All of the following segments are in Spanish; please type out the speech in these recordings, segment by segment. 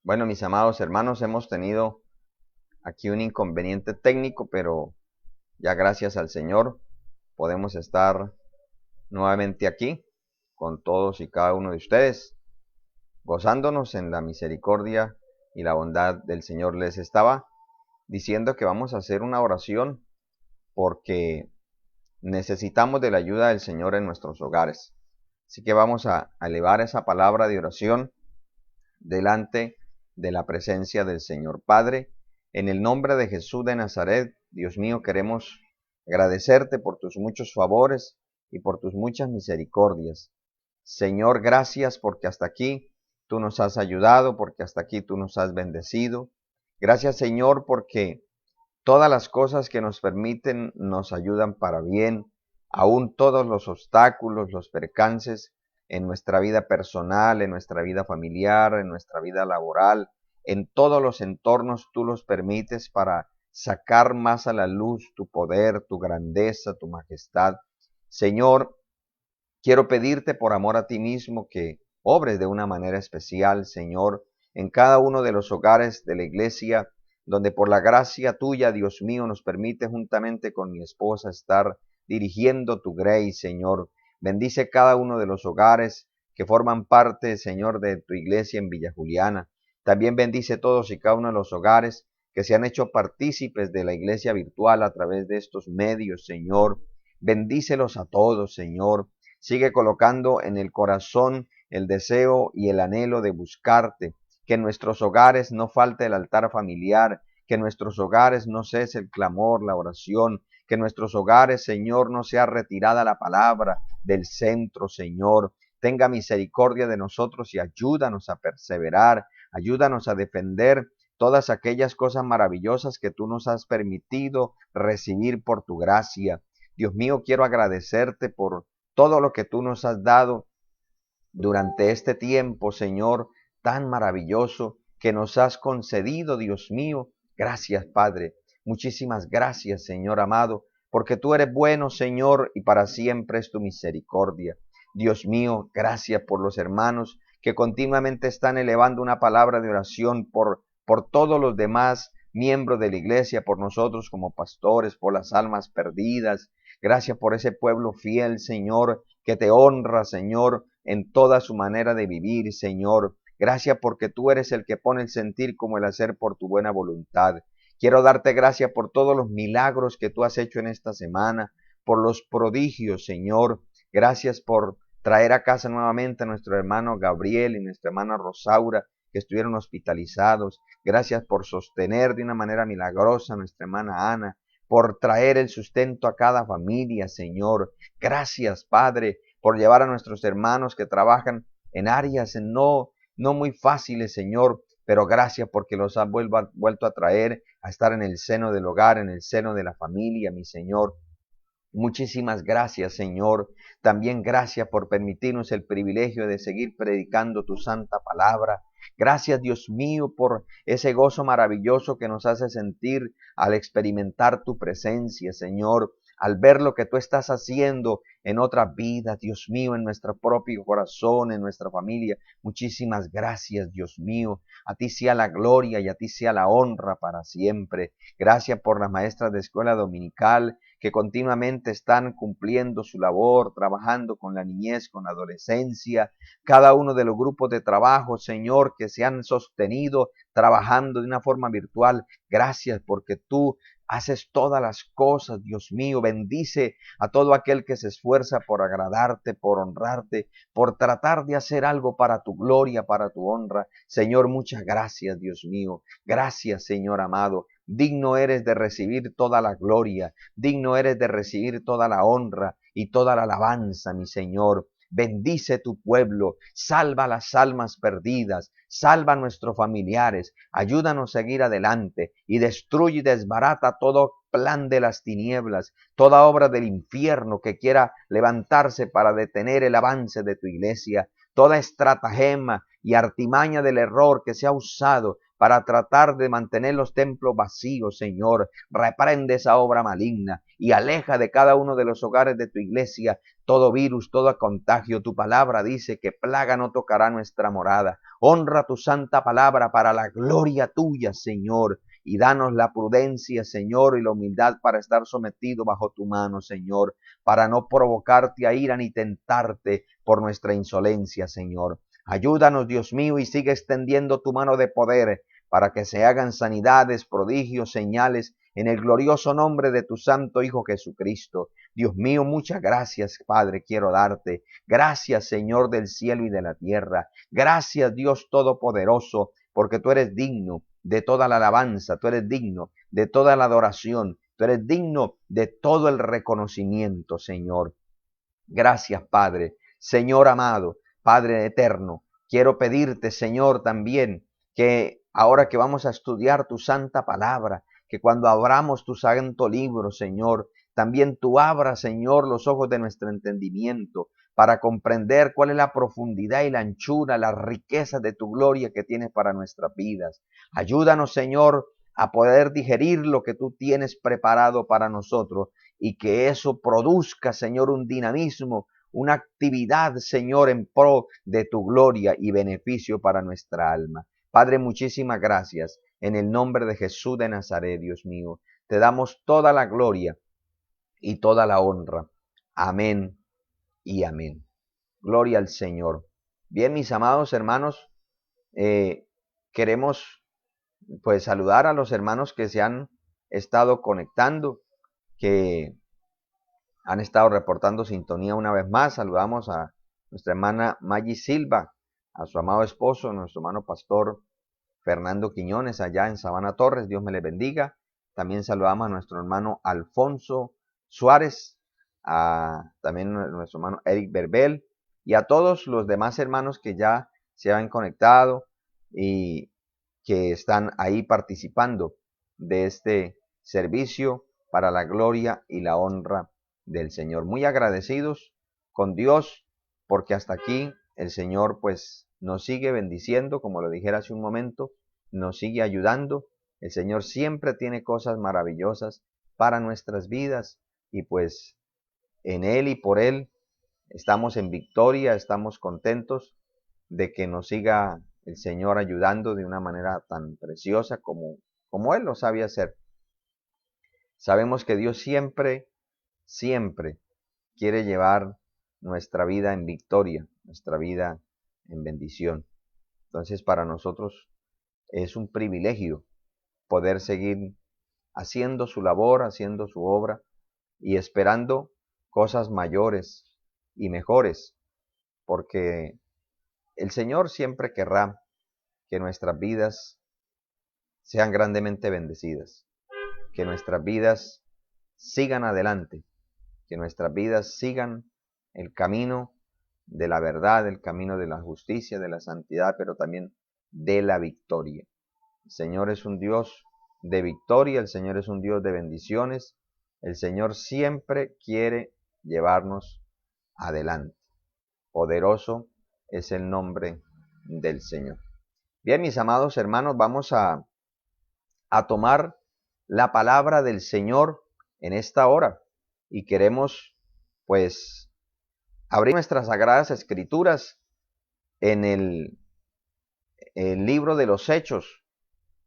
Bueno, mis amados hermanos, hemos tenido aquí un inconveniente técnico, pero ya gracias al Señor podemos estar nuevamente aquí con todos y cada uno de ustedes, gozándonos en la misericordia y la bondad del Señor. Les estaba diciendo que vamos a hacer una oración porque necesitamos de la ayuda del Señor en nuestros hogares. Así que vamos a elevar esa palabra de oración delante de la presencia del Señor. Padre, en el nombre de Jesús de Nazaret, Dios mío, queremos agradecerte por tus muchos favores y por tus muchas misericordias. Señor, gracias porque hasta aquí tú nos has ayudado, porque hasta aquí tú nos has bendecido. Gracias, Señor, porque todas las cosas que nos permiten nos ayudan para bien, aún todos los obstáculos, los percances en nuestra vida personal, en nuestra vida familiar, en nuestra vida laboral, en todos los entornos tú los permites para sacar más a la luz tu poder, tu grandeza, tu majestad. Señor, quiero pedirte por amor a ti mismo que obres de una manera especial, Señor, en cada uno de los hogares de la iglesia, donde por la gracia tuya, Dios mío, nos permite juntamente con mi esposa estar dirigiendo tu grey, Señor. Bendice cada uno de los hogares que forman parte, Señor, de tu iglesia en Villa Juliana. También bendice todos y cada uno de los hogares que se han hecho partícipes de la iglesia virtual a través de estos medios, Señor. Bendícelos a todos, Señor. Sigue colocando en el corazón el deseo y el anhelo de buscarte, que en nuestros hogares no falte el altar familiar, que en nuestros hogares no cese el clamor, la oración, que en nuestros hogares, Señor, no sea retirada la palabra del centro, Señor. Tenga misericordia de nosotros y ayúdanos a perseverar, ayúdanos a defender todas aquellas cosas maravillosas que tú nos has permitido recibir por tu gracia. Dios mío, quiero agradecerte por todo lo que tú nos has dado durante este tiempo, Señor, tan maravilloso que nos has concedido, Dios mío. Gracias, Padre. Muchísimas gracias, Señor amado, porque tú eres bueno, Señor, y para siempre es tu misericordia. Dios mío, gracias por los hermanos que continuamente están elevando una palabra de oración por todos los demás miembros de la iglesia, por nosotros como pastores, por las almas perdidas. Gracias por ese pueblo fiel, Señor, que te honra, Señor, en toda su manera de vivir, Señor. Gracias porque tú eres el que pone el sentir como el hacer por tu buena voluntad. Quiero darte gracias por todos los milagros que tú has hecho en esta semana, por los prodigios, Señor. Gracias por traer a casa nuevamente a nuestro hermano Gabriel y nuestra hermana Rosaura, que estuvieron hospitalizados. Gracias por sostener de una manera milagrosa a nuestra hermana Ana, por traer el sustento a cada familia, Señor. Gracias, Padre, por llevar a nuestros hermanos que trabajan en áreas no muy fáciles, Señor, pero gracias porque los has vuelto a traer a estar en el seno del hogar, en el seno de la familia, mi Señor. Muchísimas gracias, Señor. También gracias por permitirnos el privilegio de seguir predicando tu santa palabra. Gracias, Dios mío, por ese gozo maravilloso que nos hace sentir al experimentar tu presencia, Señor, al ver lo que tú estás haciendo en otras vidas, Dios mío, en nuestro propio corazón, en nuestra familia. Muchísimas gracias, Dios mío. A ti sea la gloria y a ti sea la honra para siempre. Gracias por las maestras de escuela dominical que continuamente están cumpliendo su labor, trabajando con la niñez, con la adolescencia, cada uno de los grupos de trabajo, Señor, que se han sostenido trabajando de una forma virtual. Gracias porque tú haces todas las cosas, Dios mío. Bendice a todo aquel que se esfuerza por agradarte, por honrarte, por tratar de hacer algo para tu gloria, para tu honra. Señor, muchas gracias, Dios mío. Gracias, Señor amado. Digno eres de recibir toda la gloria, digno eres de recibir toda la honra y toda la alabanza, mi Señor. Bendice tu pueblo, salva las almas perdidas, salva a nuestros familiares, ayúdanos a seguir adelante y destruye y desbarata todo plan de las tinieblas, toda obra del infierno que quiera levantarse para detener el avance de tu iglesia, toda estratagema y artimaña del error que se ha usado para tratar de mantener los templos vacíos, Señor. Reprende esa obra maligna y aleja de cada uno de los hogares de tu iglesia todo virus, todo contagio. Tu palabra dice que plaga no tocará nuestra morada. Honra tu santa palabra para la gloria tuya, Señor. Y danos la prudencia, Señor, y la humildad para estar sometido bajo tu mano, Señor, para no provocarte a ira ni tentarte por nuestra insolencia, Señor. Ayúdanos, Dios mío, y sigue extendiendo tu mano de poder para que se hagan sanidades, prodigios, señales, en el glorioso nombre de tu santo Hijo Jesucristo. Dios mío, muchas gracias, Padre, quiero darte. Gracias, Señor del cielo y de la tierra. Gracias, Dios Todopoderoso, porque tú eres digno de toda la alabanza, tú eres digno de toda la adoración, tú eres digno de todo el reconocimiento, Señor. Gracias, Padre. Señor amado, Padre eterno, quiero pedirte, Señor, también que ahora que vamos a estudiar tu santa palabra, que cuando abramos tu santo libro, Señor, también tú abras, Señor, los ojos de nuestro entendimiento para comprender cuál es la profundidad y la anchura, la riqueza de tu gloria que tienes para nuestras vidas. Ayúdanos, Señor, a poder digerir lo que tú tienes preparado para nosotros y que eso produzca, Señor, un dinamismo, una actividad, Señor, en pro de tu gloria y beneficio para nuestra alma. Padre, muchísimas gracias. En el nombre de Jesús de Nazaret, Dios mío, te damos toda la gloria y toda la honra. Amén y amén. Gloria al Señor. Bien, mis amados hermanos, queremos pues saludar a los hermanos que se han estado conectando, que han estado reportando sintonía una vez más. Saludamos a nuestra hermana Maggie Silva, a su amado esposo, nuestro hermano pastor Fernando Quiñones, allá en Sabana Torres. Dios me le bendiga. También saludamos a nuestro hermano Alfonso Suárez, también nuestro hermano Eric Berbel, y a todos los demás hermanos que ya se han conectado y que están ahí participando de este servicio para la gloria y la honra del Señor. Muy agradecidos con Dios porque hasta aquí el Señor pues nos sigue bendiciendo, como lo dijera hace un momento, nos sigue ayudando. El Señor siempre tiene cosas maravillosas para nuestras vidas y pues en Él y por Él estamos en victoria, estamos contentos de que nos siga el Señor ayudando de una manera tan preciosa como Él lo sabe hacer. Sabemos que Dios siempre quiere llevar nuestra vida en victoria, nuestra vida en bendición. Entonces, para nosotros es un privilegio poder seguir haciendo su labor, haciendo su obra y esperando cosas mayores y mejores, porque el Señor siempre querrá que nuestras vidas sean grandemente bendecidas, que nuestras vidas sigan adelante, que nuestras vidas sigan el camino de la verdad, el camino de la justicia, de la santidad, pero también de la victoria. El Señor es un Dios de victoria, el Señor es un Dios de bendiciones, el Señor siempre quiere llevarnos adelante. Poderoso es el nombre del Señor. Bien, mis amados hermanos, vamos a tomar la palabra del Señor en esta hora y queremos pues abrir nuestras sagradas escrituras en el libro de los Hechos,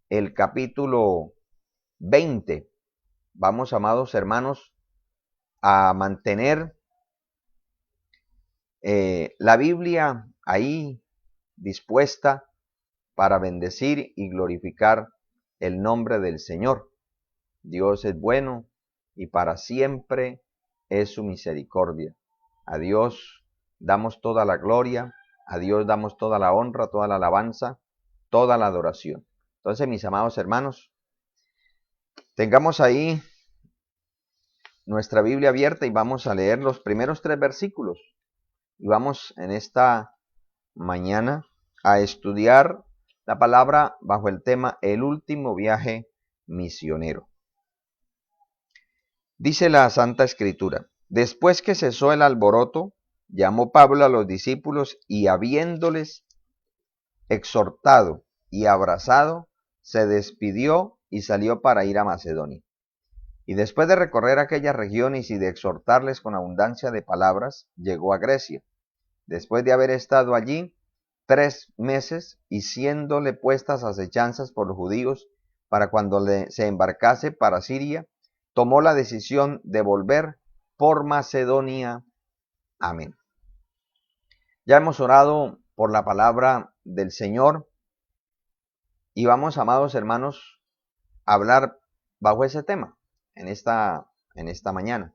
el capítulo 20. Vamos, amados hermanos, a mantener la Biblia ahí dispuesta para bendecir y glorificar el nombre del Señor. Dios es bueno y para siempre es su misericordia. A Dios damos toda la gloria, a Dios damos toda la honra, toda la alabanza, toda la adoración. Entonces, mis amados hermanos, tengamos ahí nuestra Biblia abierta y vamos a leer los primeros 3 versículos. Y vamos en esta mañana a estudiar la palabra bajo el tema El último viaje misionero. Dice la Santa Escritura: después que cesó el alboroto, llamó Pablo a los discípulos y habiéndoles exhortado y abrazado, se despidió y salió para ir a Macedonia. Y después de recorrer aquellas regiones y de exhortarles con abundancia de palabras, llegó a Grecia. Después de haber estado allí 3 meses y siéndole puestas acechanzas por los judíos para cuando se embarcase para Siria, tomó la decisión de volver por Macedonia. Amén. Ya hemos orado por la palabra del Señor y vamos, amados hermanos, a hablar bajo ese tema en esta mañana.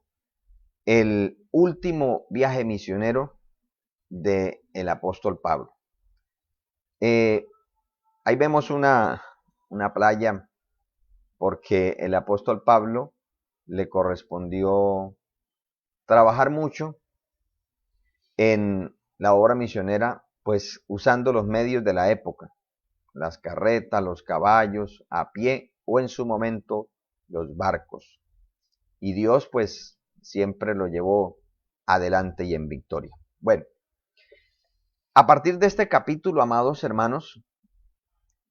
El último viaje misionero del apóstol Pablo. Ahí vemos una playa porque el apóstol Pablo le correspondió trabajar mucho en la obra misionera, pues usando los medios de la época, las carretas, los caballos, a pie o en su momento los barcos. Y Dios pues siempre lo llevó adelante y en victoria. Bueno, a partir de este capítulo, amados hermanos,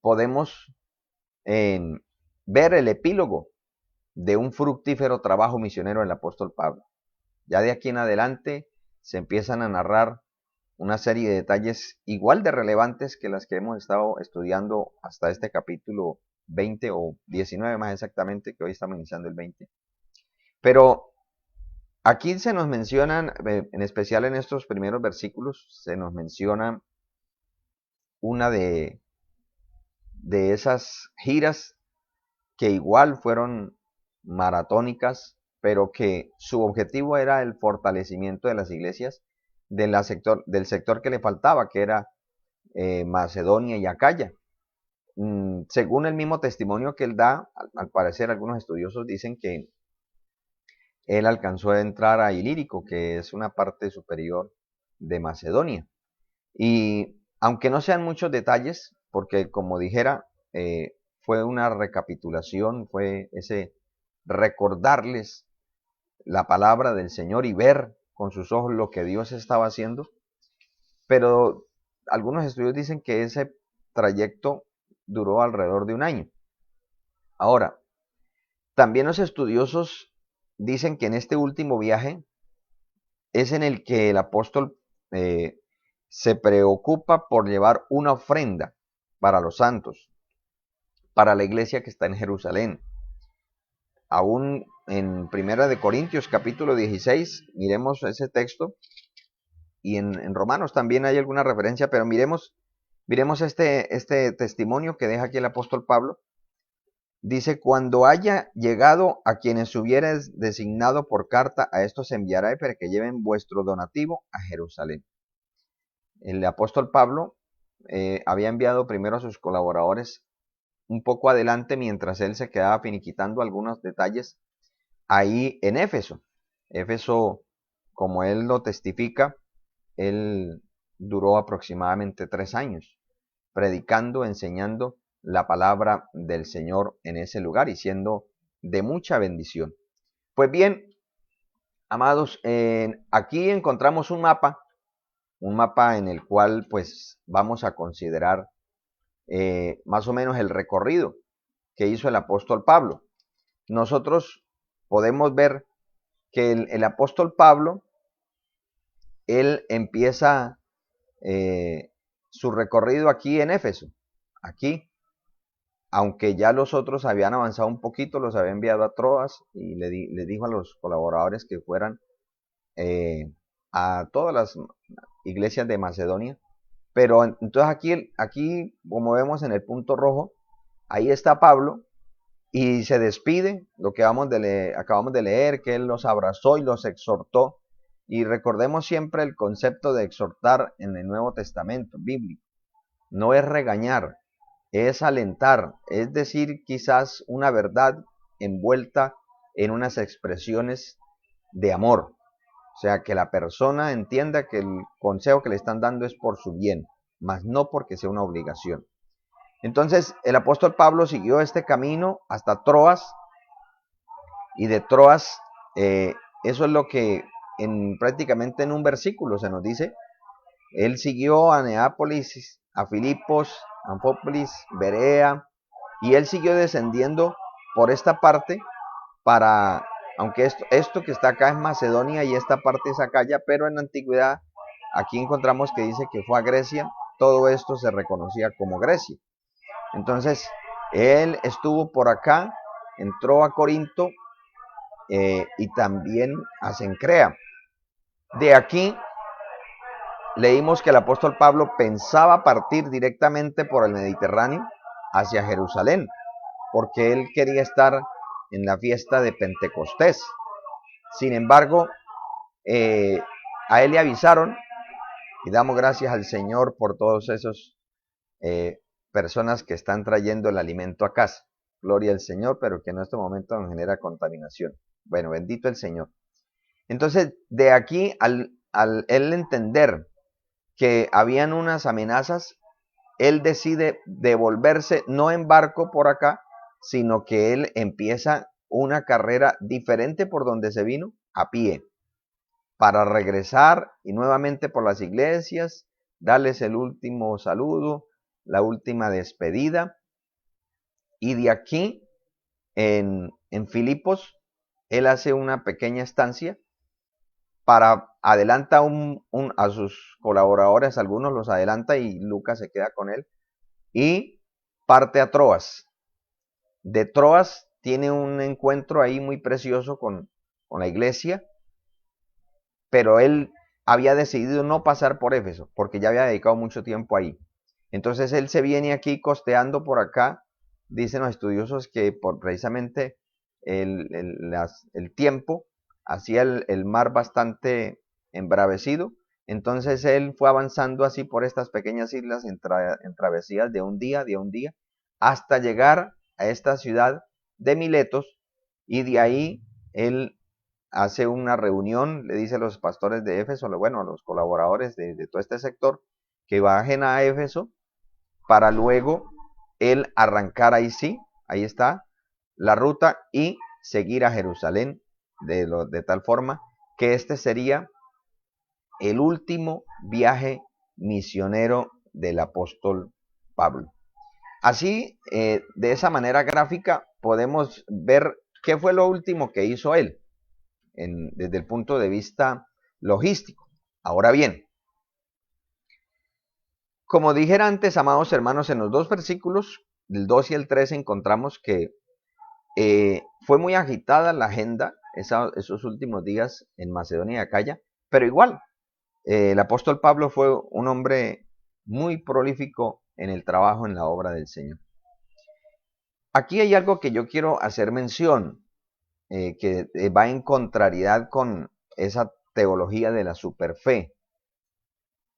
podemos ver el epílogo de un fructífero trabajo misionero del apóstol Pablo. Ya de aquí en adelante se empiezan a narrar una serie de detalles igual de relevantes que las que hemos estado estudiando hasta este capítulo 20 o 19 más exactamente, que hoy estamos iniciando el 20. Pero aquí se nos mencionan, en especial en estos primeros versículos, se nos menciona una de esas giras que igual fueron maratónicas, pero que su objetivo era el fortalecimiento de las iglesias del sector que le faltaba, que era Macedonia y Acaya. Según el mismo testimonio que él da, al parecer algunos estudiosos dicen que él alcanzó a entrar a Ilírico, que es una parte superior de Macedonia. Y aunque no sean muchos detalles, porque como dijera, fue una recapitulación, fue ese recordarles la palabra del Señor y ver con sus ojos lo que Dios estaba haciendo. Pero algunos estudios dicen que ese trayecto duró alrededor de un año. Ahora, también los estudiosos dicen que en este último viaje es en el que el apóstol se preocupa por llevar una ofrenda para los santos, para la iglesia que está en Jerusalén. Aún en Primera de Corintios capítulo 16, miremos ese texto, y en Romanos también hay alguna referencia, pero miremos este testimonio que deja aquí el apóstol Pablo. Dice, cuando haya llegado a quienes hubieres designado por carta, a estos enviaré para que lleven vuestro donativo a Jerusalén. El apóstol Pablo había enviado primero a sus colaboradores un poco adelante mientras él se quedaba finiquitando algunos detalles ahí en Éfeso. Éfeso, como él lo testifica, él duró aproximadamente 3 años predicando, enseñando la palabra del Señor en ese lugar y siendo de mucha bendición. Pues bien, amados, aquí encontramos un mapa en el cual pues vamos a considerar más o menos el recorrido que hizo el apóstol Pablo. Nosotros podemos ver que el apóstol Pablo, él empieza su recorrido aquí en Éfeso, aquí, aunque ya los otros habían avanzado un poquito, los había enviado a Troas y le dijo a los colaboradores que fueran a todas las iglesias de Macedonia. Pero entonces aquí, como vemos en el punto rojo, ahí está Pablo y se despide, lo que acabamos de leer, que él los abrazó y los exhortó. Y recordemos siempre el concepto de exhortar en el Nuevo Testamento bíblico. No es regañar, es alentar, es decir, quizás una verdad envuelta en unas expresiones de amor. O sea, que la persona entienda que el consejo que le están dando es por su bien, mas no porque sea una obligación. Entonces, el apóstol Pablo siguió este camino hasta Troas, y de Troas, eso es lo que prácticamente en un versículo se nos dice. Él siguió a Neápolis, a Filipos, a Anfípolis, Berea, y él siguió descendiendo por esta parte para, aunque esto que está acá es Macedonia y esta parte es Acaya, pero en la antigüedad aquí encontramos que dice que fue a Grecia, todo esto se reconocía como Grecia. Entonces, él estuvo por acá, entró a Corinto y también a Cencrea. De aquí leímos que el apóstol Pablo pensaba partir directamente por el Mediterráneo hacia Jerusalén, porque él quería estar en la fiesta de Pentecostés. Sin embargo, a él le avisaron, y damos gracias al Señor por todos esos personas que están trayendo el alimento a casa. Gloria al Señor, pero que en este momento nos genera contaminación. Bueno, bendito el Señor. Entonces, de aquí, al él entender que habían unas amenazas, él decide devolverse, no en barco por acá, sino que él empieza una carrera diferente por donde se vino, a pie, para regresar y nuevamente por las iglesias, darles el último saludo, la última despedida. Y de aquí, en Filipos, él hace una pequeña estancia para adelanta a sus colaboradores, algunos los adelanta y Lucas se queda con él, y parte a Troas. De Troas tiene un encuentro ahí muy precioso con la iglesia, pero él había decidido no pasar por Éfeso, porque ya había dedicado mucho tiempo ahí. Entonces él se viene aquí costeando por acá. Dicen los estudiosos que por precisamente el tiempo hacía el mar bastante embravecido. Entonces él fue avanzando así por estas pequeñas islas en travesías de un día, hasta llegar a esta ciudad de Miletos, y de ahí él hace una reunión, le dice a los pastores de Éfeso, bueno, a los colaboradores de todo este sector, que bajen a Éfeso para luego él arrancar ahí sí, ahí está la ruta, y seguir a Jerusalén de tal forma que este sería el último viaje misionero del apóstol Pablo. Así, de esa manera gráfica, podemos ver qué fue lo último que hizo él desde el punto de vista logístico. Ahora bien, como dijera antes, amados hermanos, en los dos versículos, del 2 y el 3, encontramos que fue muy agitada la agenda esos últimos días en Macedonia y Acaya, pero igual, el apóstol Pablo fue un hombre muy prolífico en el trabajo en la obra del Señor. Aquí hay algo que yo quiero hacer mención, que va en contrariedad con esa teología de la superfe,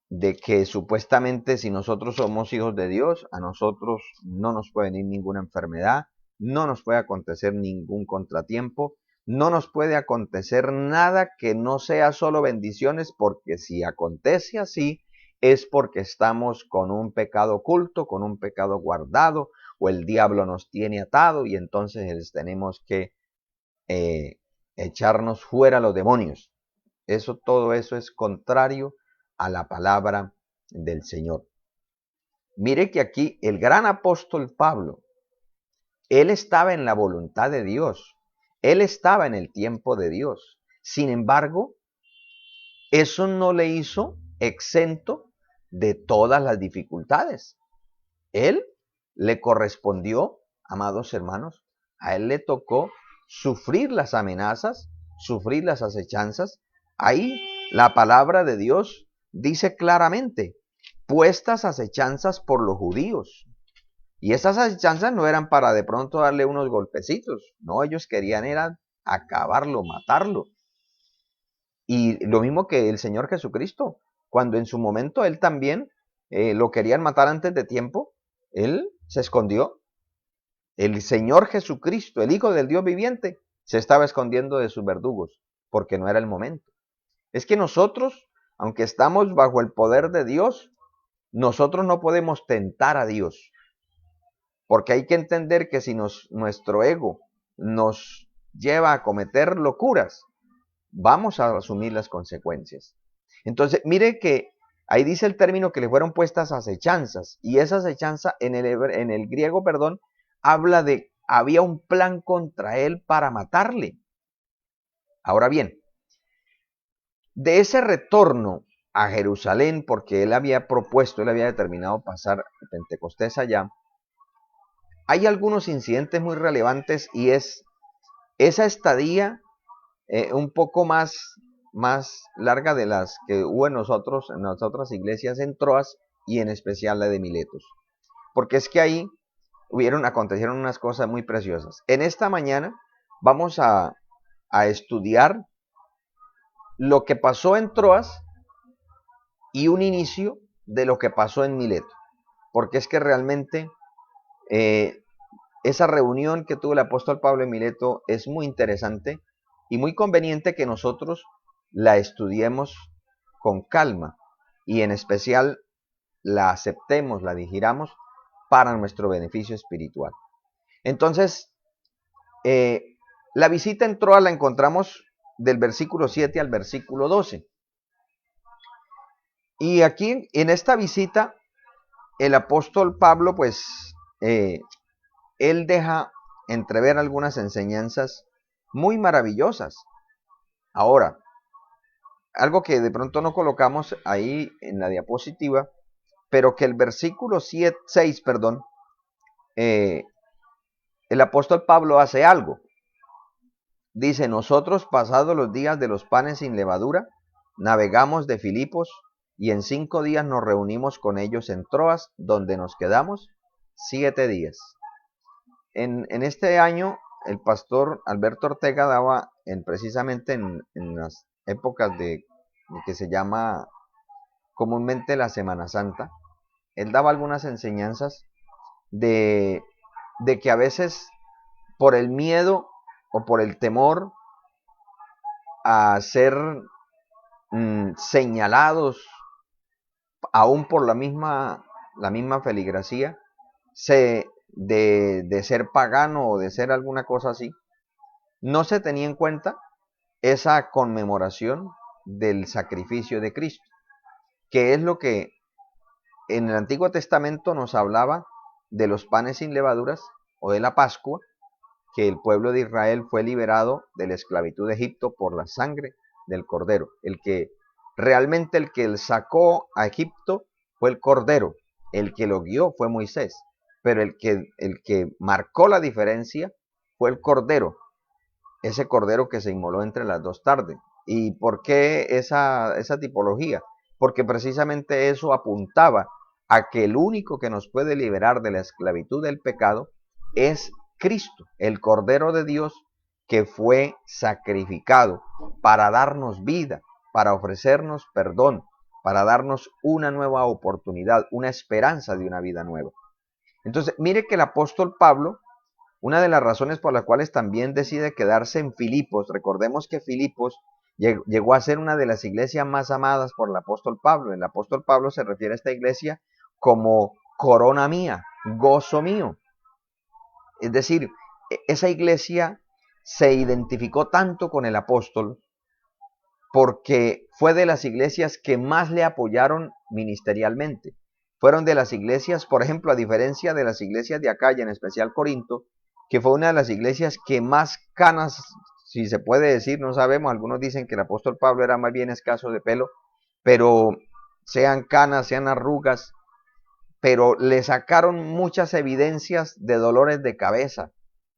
de que supuestamente si nosotros somos hijos de Dios, a nosotros no nos puede venir ninguna enfermedad, no nos puede acontecer ningún contratiempo, no nos puede acontecer nada que no sea solo bendiciones, porque si acontece así es porque estamos con un pecado oculto, con un pecado guardado, o el diablo nos tiene atado y entonces tenemos que echarnos fuera los demonios. Todo eso es contrario a la palabra del Señor. Mire que aquí el gran apóstol Pablo, él estaba en la voluntad de Dios, él estaba en el tiempo de Dios. Sin embargo, eso no le hizo exento de todas las dificultades. Él le correspondió, amados hermanos, a él le tocó sufrir las amenazas, sufrir las acechanzas. Ahí la palabra de Dios dice claramente, puestas acechanzas por los judíos. Y esas acechanzas no eran para de pronto darle unos golpecitos, no, ellos querían era acabarlo, matarlo. Y lo mismo que el Señor Jesucristo, cuando en su momento él también lo querían matar antes de tiempo, él se escondió. El Señor Jesucristo, el Hijo del Dios viviente, se estaba escondiendo de sus verdugos, porque no era el momento. Es que nosotros, aunque estamos bajo el poder de Dios, nosotros no podemos tentar a Dios. Porque hay que entender que si nuestro ego nos lleva a cometer locuras, vamos a asumir las consecuencias. Entonces, mire que ahí dice el término que le fueron puestas acechanzas, y esa acechanza en el griego, habla de había un plan contra él para matarle. Ahora bien, de ese retorno a Jerusalén, porque él había propuesto, él había determinado pasar Pentecostés allá, hay algunos incidentes muy relevantes y es esa estadía un poco más larga de las que hubo en las otras iglesias en Troas y en especial la de Miletos. Porque es que ahí acontecieron unas cosas muy preciosas. En esta mañana vamos a estudiar lo que pasó en Troas y un inicio de lo que pasó en Mileto. Porque es que realmente esa reunión que tuvo el apóstol Pablo en Mileto es muy interesante y muy conveniente que nosotros la estudiemos con calma y en especial la aceptemos, la digiramos para nuestro beneficio espiritual. Entonces, la visita en Troas la encontramos del versículo 7 al versículo 12. Y aquí, en esta visita, el apóstol Pablo, pues, él deja entrever algunas enseñanzas muy maravillosas. Ahora, algo que de pronto no colocamos ahí en la diapositiva, pero que el versículo 6, el apóstol Pablo hace algo. Dice, nosotros pasados los días de los panes sin levadura, navegamos de Filipos y en 5 días nos reunimos con ellos en Troas, donde nos quedamos 7 días. En este año, el pastor Alberto Ortega daba precisamente en las épocas de que se llama comúnmente la Semana Santa, él daba algunas enseñanzas de que a veces por el miedo o por el temor a ser señalados, aún por la misma feligresía, de ser pagano o de ser alguna cosa así, no se tenía en cuenta esa conmemoración del sacrificio de Cristo, que es lo que en el Antiguo Testamento nos hablaba de los panes sin levaduras o de la Pascua, que el pueblo de Israel fue liberado de la esclavitud de Egipto por la sangre del Cordero. El que sacó a Egipto fue el Cordero, el que lo guió fue Moisés, pero el que marcó la diferencia fue el Cordero, ese Cordero que se inmoló entre las 2 tardes. ¿Y por qué esa tipología? Porque precisamente eso apuntaba a que el único que nos puede liberar de la esclavitud del pecado es Cristo, el Cordero de Dios que fue sacrificado para darnos vida, para ofrecernos perdón, para darnos una nueva oportunidad, una esperanza de una vida nueva. Entonces, mire que el apóstol Pablo, una de las razones por las cuales también decide quedarse en Filipos, recordemos que Filipos llegó a ser una de las iglesias más amadas por el apóstol Pablo. El apóstol Pablo se refiere a esta iglesia como corona mía, gozo mío. Es decir, esa iglesia se identificó tanto con el apóstol porque fue de las iglesias que más le apoyaron ministerialmente. Fueron de las iglesias, por ejemplo, a diferencia de las iglesias de acá y en especial Corinto, que fue una de las iglesias que más canas, si se puede decir, no sabemos, algunos dicen que el apóstol Pablo era más bien escaso de pelo, pero sean canas, sean arrugas, pero le sacaron muchas evidencias de dolores de cabeza.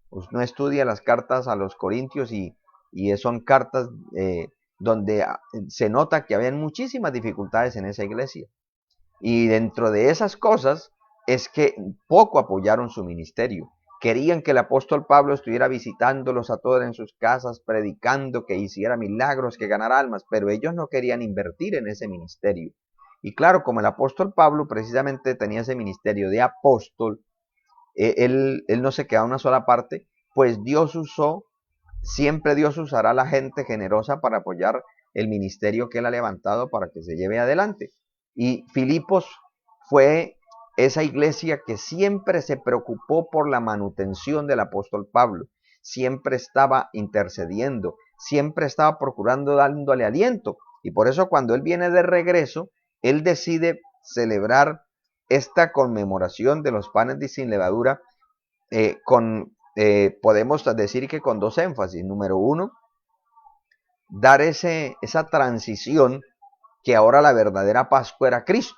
Pues no estudia las cartas a los corintios y son cartas donde se nota que habían muchísimas dificultades en esa iglesia. Y dentro de esas cosas es que poco apoyaron su ministerio. Querían que el apóstol Pablo estuviera visitándolos a todos en sus casas, predicando, que hiciera milagros, que ganara almas, pero ellos no querían invertir en ese ministerio. Y claro, como el apóstol Pablo precisamente tenía ese ministerio de apóstol, él no se quedaba en una sola parte, pues siempre Dios usará a la gente generosa para apoyar el ministerio que él ha levantado para que se lleve adelante. Y Filipos fue esa iglesia que siempre se preocupó por la manutención del apóstol Pablo, siempre estaba intercediendo, siempre estaba procurando dándole aliento. Y por eso cuando él viene de regreso, él decide celebrar esta conmemoración de los panes sin levadura podemos decir que con dos énfasis. Número uno, dar esa transición que ahora la verdadera Pascua era Cristo.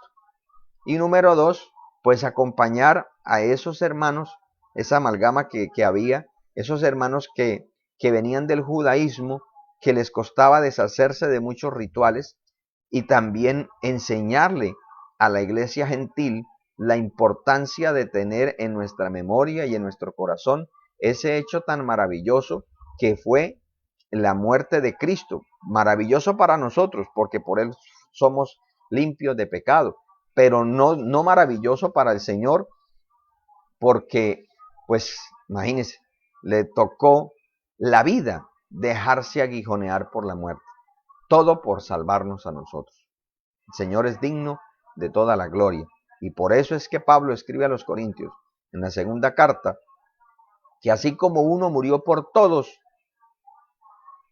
Y número dos, pues acompañar a esos hermanos, esa amalgama que había, esos hermanos que venían del judaísmo, que les costaba deshacerse de muchos rituales, y también enseñarle a la iglesia gentil la importancia de tener en nuestra memoria y en nuestro corazón ese hecho tan maravilloso que fue la muerte de Cristo. Maravilloso para nosotros, porque por él somos limpios de pecado, pero no maravilloso para el Señor, porque, pues, imagínense, le tocó la vida dejarse aguijonear por la muerte. Todo por salvarnos a nosotros. El Señor es digno de toda la gloria. Y por eso es que Pablo escribe a los Corintios, en la segunda carta, que así como uno murió por todos,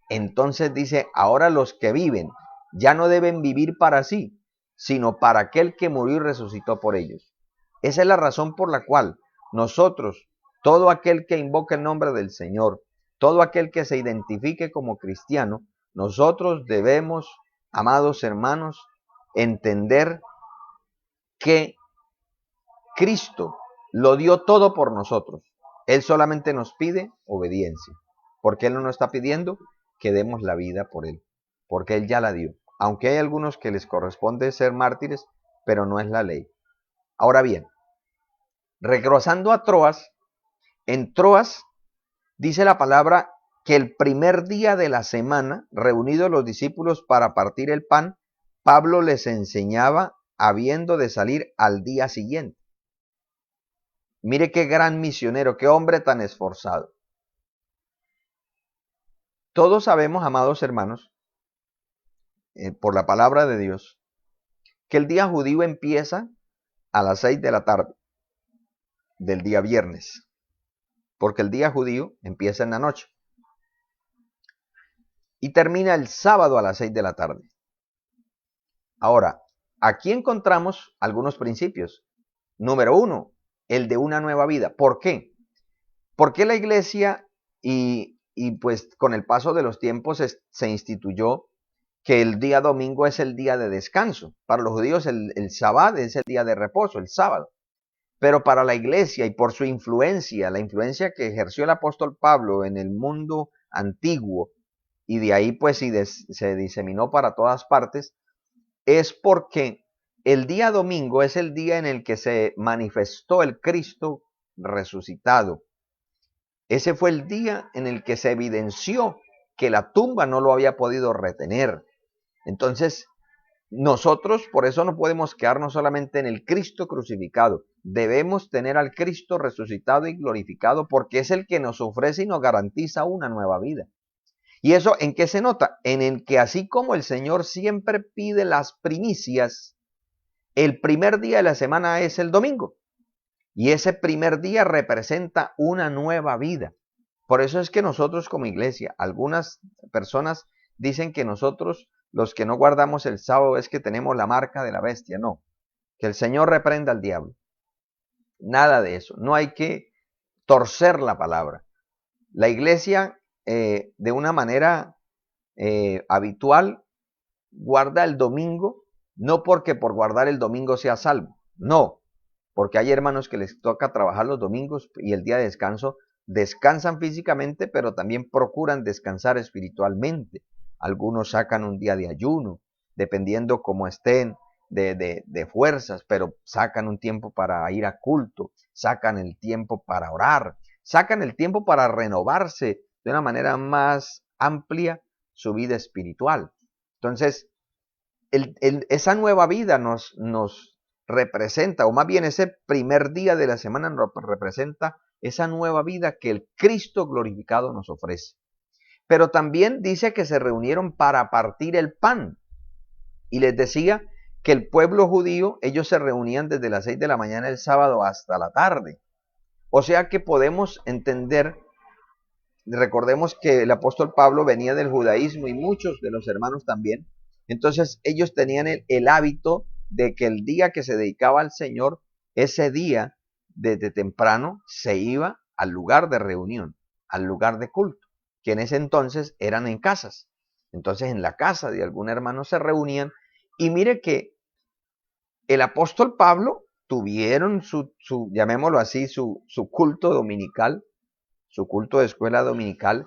entonces dice, ahora los que viven ya no deben vivir para sí, sino para aquel que murió y resucitó por ellos. Esa es la razón por la cual nosotros, todo aquel que invoque el nombre del Señor, todo aquel que se identifique como cristiano, nosotros debemos, amados hermanos, entender que Cristo lo dio todo por nosotros. Él solamente nos pide obediencia, porque Él no nos está pidiendo que demos la vida por Él, porque Él ya la dio. Aunque hay algunos que les corresponde ser mártires, pero no es la ley. Ahora bien, regresando a Troas, en Troas dice la palabra que el primer día de la semana, reunidos los discípulos para partir el pan, Pablo les enseñaba habiendo de salir al día siguiente. Mire qué gran misionero, qué hombre tan esforzado. Todos sabemos, amados hermanos, por la palabra de Dios, que el día judío empieza a las 6 de la tarde del día viernes, porque el día judío empieza en la noche y termina el sábado a las 6 de la tarde. Ahora, aquí encontramos algunos principios. Número uno, el de una nueva vida. ¿Por qué? Porque la iglesia y pues con el paso de los tiempos se instituyó que el día domingo es el día de descanso. Para los judíos el sábado es el día de reposo, el sábado. Pero para la iglesia y por su influencia, la influencia que ejerció el apóstol Pablo en el mundo antiguo, y de ahí pues se diseminó para todas partes, es porque el día domingo es el día en el que se manifestó el Cristo resucitado. Ese fue el día en el que se evidenció que la tumba no lo había podido retener. Entonces, nosotros por eso no podemos quedarnos solamente en el Cristo crucificado. Debemos tener al Cristo resucitado y glorificado porque es el que nos ofrece y nos garantiza una nueva vida. ¿Y eso en qué se nota? En el que así como el Señor siempre pide las primicias, el primer día de la semana es el domingo. Y ese primer día representa una nueva vida. Por eso es que nosotros como iglesia, algunas personas dicen que nosotros, los que no guardamos el sábado, es que tenemos la marca de la bestia. No, que el Señor reprenda al diablo. Nada de eso. No hay que torcer la palabra. La iglesia, de una manera habitual, guarda el domingo, no porque por guardar el domingo sea salvo. No, porque hay hermanos que les toca trabajar los domingos y el día de descanso descansan físicamente, pero también procuran descansar espiritualmente. Algunos sacan un día de ayuno, dependiendo cómo estén de fuerzas, pero sacan un tiempo para ir a culto, sacan el tiempo para orar, sacan el tiempo para renovarse de una manera más amplia su vida espiritual. Entonces, esa nueva vida nos representa, o más bien ese primer día de la semana nos representa esa nueva vida que el Cristo glorificado nos ofrece. Pero también dice que se reunieron para partir el pan. Y les decía que el pueblo judío, ellos se reunían desde las 6 de la mañana el sábado hasta la tarde. O sea que podemos entender, recordemos que el apóstol Pablo venía del judaísmo y muchos de los hermanos también. Entonces ellos tenían el hábito de que el día que se dedicaba al Señor, ese día, desde temprano, se iba al lugar de reunión, al lugar de culto, que en ese entonces eran en casas. Entonces en la casa de algún hermano se reunían y mire que el apóstol Pablo tuvieron llamémoslo así, su culto dominical, su culto de escuela dominical,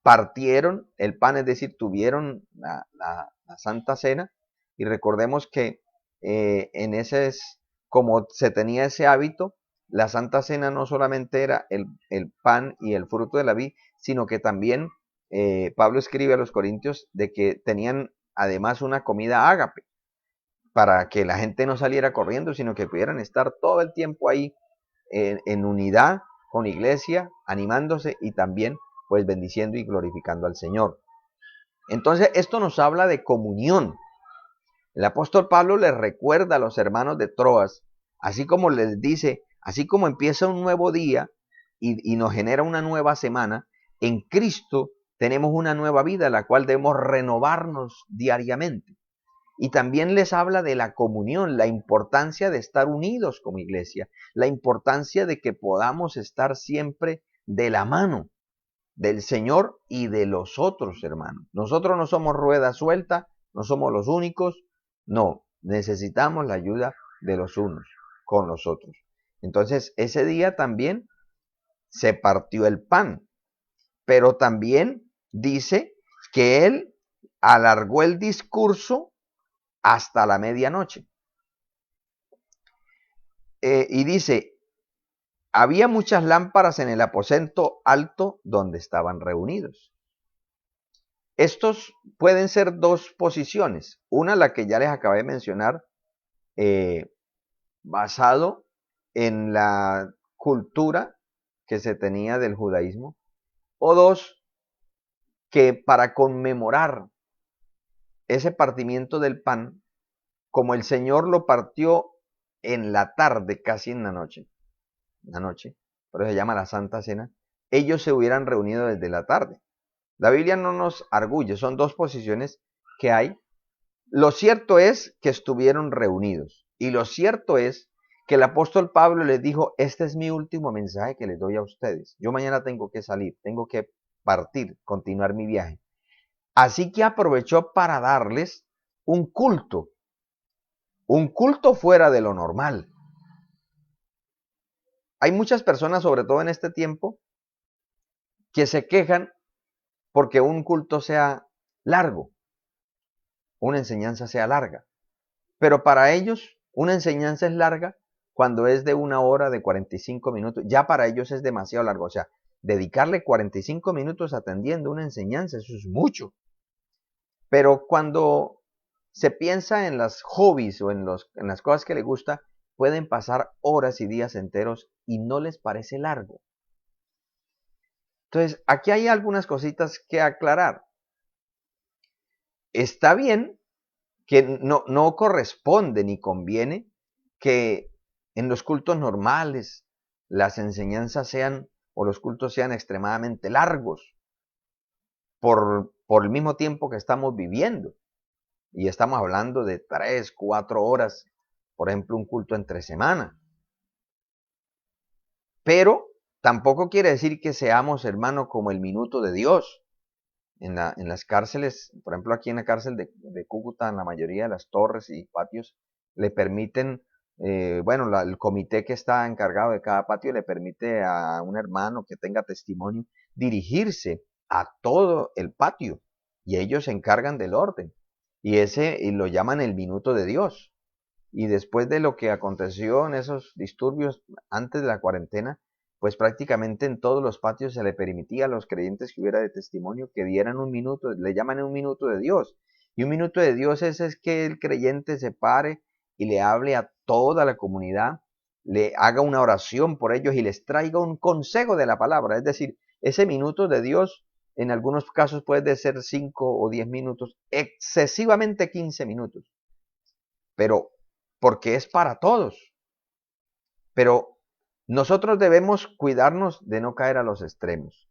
partieron el pan, es decir, tuvieron la Santa Cena, y recordemos que en ese, como se tenía ese hábito, la Santa Cena no solamente era el pan y el fruto de la vid, sino que también Pablo escribe a los Corintios de que tenían además una comida ágape, para que la gente no saliera corriendo, sino que pudieran estar todo el tiempo ahí en unidad con la iglesia, animándose y también pues bendiciendo y glorificando al Señor. Entonces esto nos habla de comunión. El apóstol Pablo les recuerda a los hermanos de Troas, así como les dice, así como empieza un nuevo día y nos genera una nueva semana, en Cristo tenemos una nueva vida, la cual debemos renovarnos diariamente. Y también les habla de la comunión, la importancia de estar unidos como iglesia, la importancia de que podamos estar siempre de la mano del Señor y de los otros hermanos. Nosotros no somos rueda suelta, no somos los únicos, no, necesitamos la ayuda de los unos con los otros. Entonces, ese día también se partió el pan, pero también dice que él alargó el discurso hasta la medianoche. Y dice, había muchas lámparas en el aposento alto donde estaban reunidos. Estos pueden ser dos posiciones. Una, la que ya les acabé de mencionar, basado en la cultura que se tenía del judaísmo. O dos, que para conmemorar ese partimiento del pan, como el Señor lo partió en la tarde, casi en la noche, por eso se llama la Santa Cena, ellos se hubieran reunido desde la tarde. La Biblia no nos arguye, son dos posiciones que hay. Lo cierto es que estuvieron reunidos, y lo cierto es que el apóstol Pablo les dijo, este es mi último mensaje que les doy a ustedes. Yo mañana tengo que salir, tengo que partir, continuar mi viaje. Así que aprovechó para darles un culto fuera de lo normal. Hay muchas personas, sobre todo en este tiempo, que se quejan porque un culto sea largo, una enseñanza sea larga. Pero para ellos, una enseñanza es larga cuando es de 1 hora, de 45 minutos. Ya para ellos es demasiado largo. O sea, dedicarle 45 minutos atendiendo una enseñanza, eso es mucho. Pero cuando se piensa en las hobbies o en las cosas que les gusta, pueden pasar horas y días enteros y no les parece largo. Entonces, aquí hay algunas cositas que aclarar. Está bien que no corresponde ni conviene que en los cultos normales las enseñanzas sean o los cultos sean extremadamente largos por el mismo tiempo que estamos viviendo. Y estamos hablando de 3, 4 horas, por ejemplo, un culto entre semana. Pero tampoco quiere decir que seamos, hermanos, como el minuto de Dios. En las cárceles, por ejemplo, aquí en la cárcel de Cúcuta, en la mayoría de las torres y patios, le permiten, el comité que está encargado de cada patio le permite a un hermano que tenga testimonio dirigirse a todo el patio y ellos se encargan del orden. Y lo llaman el minuto de Dios. Y después de lo que aconteció en esos disturbios antes de la cuarentena, pues prácticamente en todos los patios se le permitía a los creyentes que hubiera de testimonio que dieran un minuto, le llaman un minuto de Dios. Y un minuto de Dios es que el creyente se pare y le hable a toda la comunidad, le haga una oración por ellos y les traiga un consejo de la palabra. Es decir, ese minuto de Dios en algunos casos puede ser 5 o 10 minutos, excesivamente 15 minutos. Pero porque es para todos. Pero nosotros debemos cuidarnos de no caer a los extremos.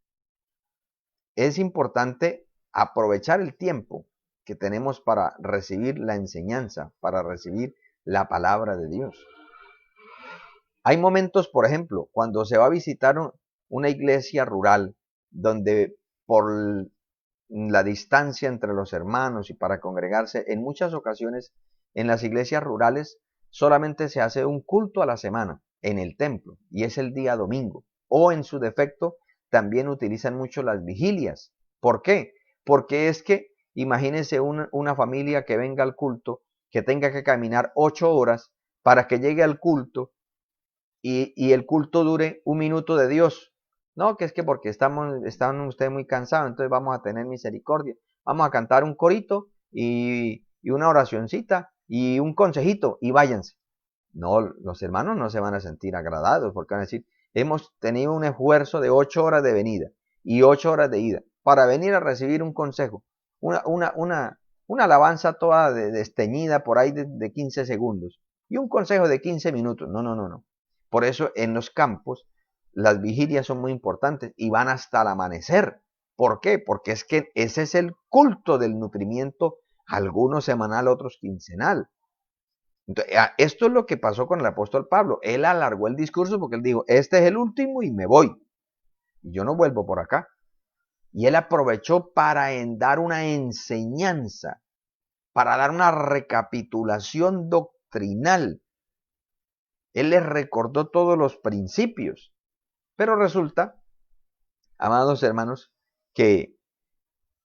Es importante aprovechar el tiempo que tenemos para recibir la enseñanza, para recibir la palabra de Dios. Hay momentos, por ejemplo, cuando se va a visitar una iglesia rural donde por la distancia entre los hermanos y para congregarse, en muchas ocasiones en las iglesias rurales solamente se hace un culto a la semana en el templo y es el día domingo. O en su defecto también utilizan mucho las vigilias. ¿Por qué? Porque es que imagínense una familia que venga al culto, que tenga que caminar 8 horas para que llegue al culto y el culto dure 1 minuto de Dios. No, que es que porque están ustedes muy cansados, entonces vamos a tener misericordia. Vamos a cantar un corito y una oracioncita y un consejito y váyanse. No, los hermanos no se van a sentir agradados porque van a decir, hemos tenido un esfuerzo de 8 horas de venida y 8 horas de ida para venir a recibir un consejo, una alabanza toda desteñida por ahí de 15 segundos y un consejo de 15 minutos. No, no, no, no. Por eso en los campos las vigilias son muy importantes y van hasta el amanecer. ¿Por qué? Porque es que ese es el culto del nutrimiento, algunos semanal, otros quincenal. Entonces, esto es lo que pasó con el apóstol Pablo. Él alargó el discurso porque él dijo, este es el último y me voy. Y yo no vuelvo por acá. Y él aprovechó para dar una enseñanza, para dar una recapitulación doctrinal. Él les recordó todos los principios. Pero resulta, amados hermanos, que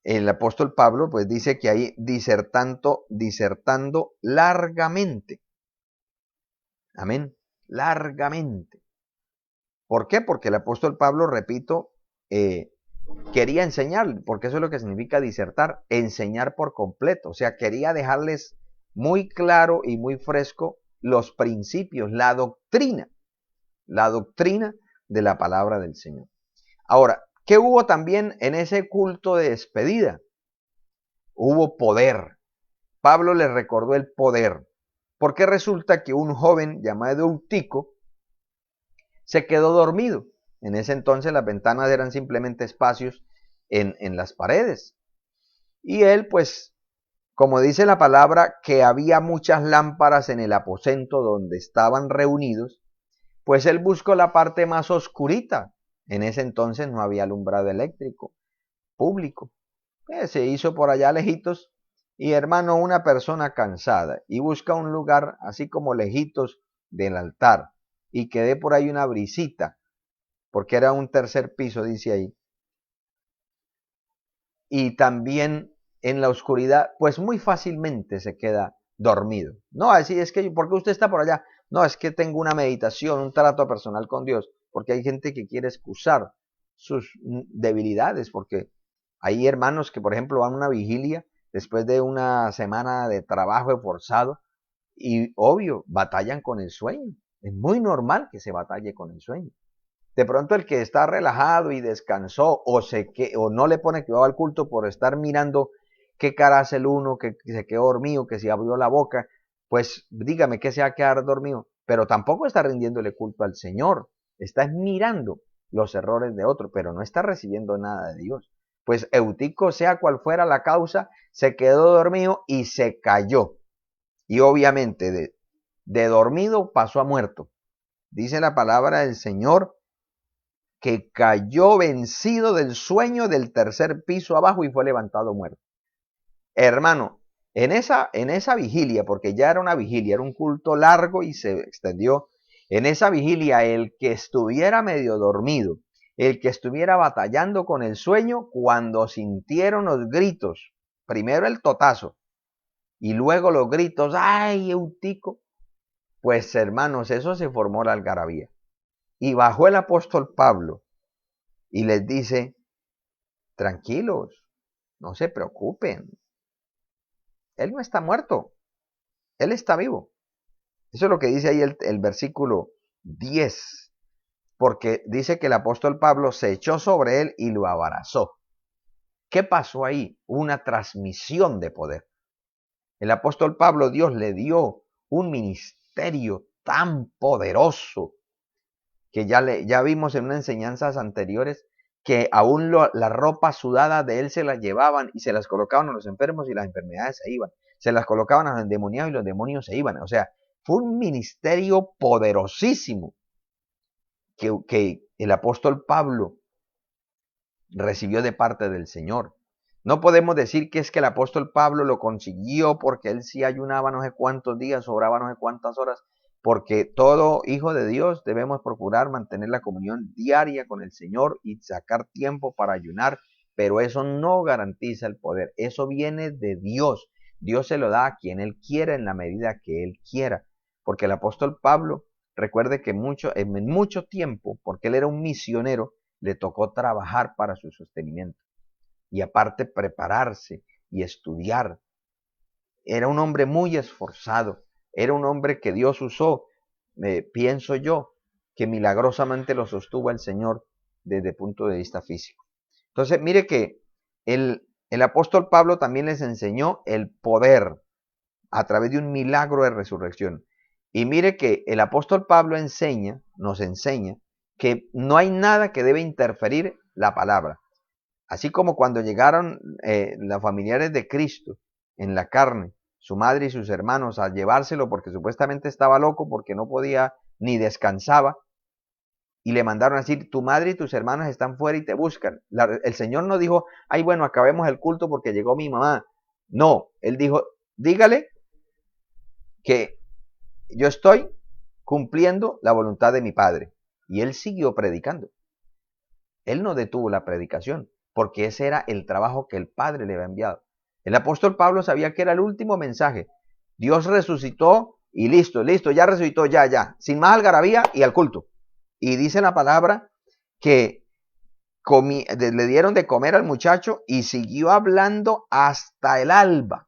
el apóstol Pablo pues dice que ahí disertando largamente. Amén, largamente. ¿Por qué? Porque el apóstol Pablo, repito, quería enseñar, porque eso es lo que significa disertar, enseñar por completo. O sea, quería dejarles muy claro y muy fresco los principios, la doctrina de la palabra del Señor. Ahora, ¿qué hubo también en ese culto de despedida? Hubo poder. Pablo les recordó el poder, porque resulta que un joven llamado Eutico se quedó dormido. En ese entonces las ventanas eran simplemente espacios en las paredes. Y él, pues, como dice la palabra, que había muchas lámparas en el aposento donde estaban reunidos, pues él buscó la parte más oscurita. En ese entonces no había alumbrado eléctrico público. Se hizo por allá lejitos y hermano, una persona cansada y busca un lugar así como lejitos del altar y que dé por ahí una brisita, porque era un tercer piso, dice ahí. Y también en la oscuridad, pues muy fácilmente se queda dormido. No, así es que, ¿por qué usted está por allá? No, es que tengo una meditación, un trato personal con Dios, porque hay gente que quiere excusar sus debilidades, porque hay hermanos que, por ejemplo, van a una vigilia después de una semana de trabajo forzado y, obvio, batallan con el sueño. Es muy normal que se batalle con el sueño. De pronto el que está relajado y descansó o no le pone cuidado al culto por estar mirando qué cara hace el uno, que se quedó dormido, que se abrió la boca, pues dígame que se va a quedar dormido. Pero tampoco está rindiéndole culto al Señor. Está mirando los errores de otro, pero no está recibiendo nada de Dios. Pues Eutico, sea cual fuera la causa, se quedó dormido y se cayó. Y obviamente de dormido pasó a muerto. Dice la palabra del Señor que cayó vencido del sueño del tercer piso abajo y fue levantado muerto. Hermano, en esa vigilia, porque ya era una vigilia, era un culto largo y se extendió, en esa vigilia el que estuviera medio dormido, el que estuviera batallando con el sueño, cuando sintieron los gritos, primero el totazo y luego los gritos, ¡ay, Eutico! Pues hermanos, eso se formó la algarabía. Y bajó el apóstol Pablo y les dice, tranquilos, no se preocupen. Él no está muerto, él está vivo. Eso es lo que dice ahí el versículo 10, porque dice que el apóstol Pablo se echó sobre él y lo abrazó. ¿Qué pasó ahí? Una transmisión de poder. El apóstol Pablo, Dios le dio un ministerio tan poderoso que ya vimos en unas enseñanzas anteriores que aún la ropa sudada de él se la llevaban y se las colocaban a los enfermos y las enfermedades se iban. Se las colocaban a los endemoniados y los demonios se iban. O sea, fue un ministerio poderosísimo. que el apóstol Pablo recibió de parte del Señor. No podemos decir que es que el apóstol Pablo lo consiguió porque él sí ayunaba no sé cuántos días, oraba no sé cuántas horas, porque todo hijo de Dios debemos procurar mantener la comunión diaria con el Señor y sacar tiempo para ayunar, pero eso no garantiza el poder, eso viene de Dios. Dios se lo da a quien Él quiera en la medida que Él quiera, porque el apóstol Pablo, recuerde que en mucho tiempo, porque él era un misionero, le tocó trabajar para su sostenimiento y aparte prepararse y estudiar. Era un hombre muy esforzado, era un hombre que Dios usó, pienso yo, que milagrosamente lo sostuvo el Señor desde el punto de vista físico. Entonces, mire que el apóstol Pablo también les enseñó el poder a través de un milagro de resurrección. Y mire que el apóstol Pablo nos enseña que no hay nada que debe interferir la palabra. Así como cuando llegaron los familiares de Cristo en la carne, su madre y sus hermanos, a llevárselo porque supuestamente estaba loco, porque no podía ni descansaba, y le mandaron a decir, tu madre y tus hermanos están fuera y te buscan. El Señor no dijo, ay, bueno, acabemos el culto porque llegó mi mamá. No, Él dijo, dígale que yo estoy cumpliendo la voluntad de mi Padre. Y Él siguió predicando. Él no detuvo la predicación, porque ese era el trabajo que el Padre le había enviado. El apóstol Pablo sabía que era el último mensaje. Dios resucitó y listo, ya resucitó, ya, sin más algarabía y al culto. Y dice la palabra que le dieron de comer al muchacho y siguió hablando hasta el alba.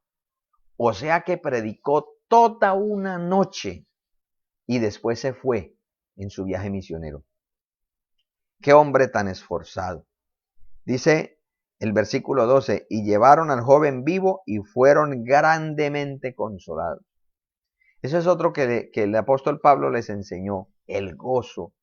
O sea que predicó toda una noche y después se fue en su viaje misionero. Qué hombre tan esforzado. Dice el versículo 12, y llevaron al joven vivo y fueron grandemente consolados. Eso es otro que el apóstol Pablo les enseñó, el gozo.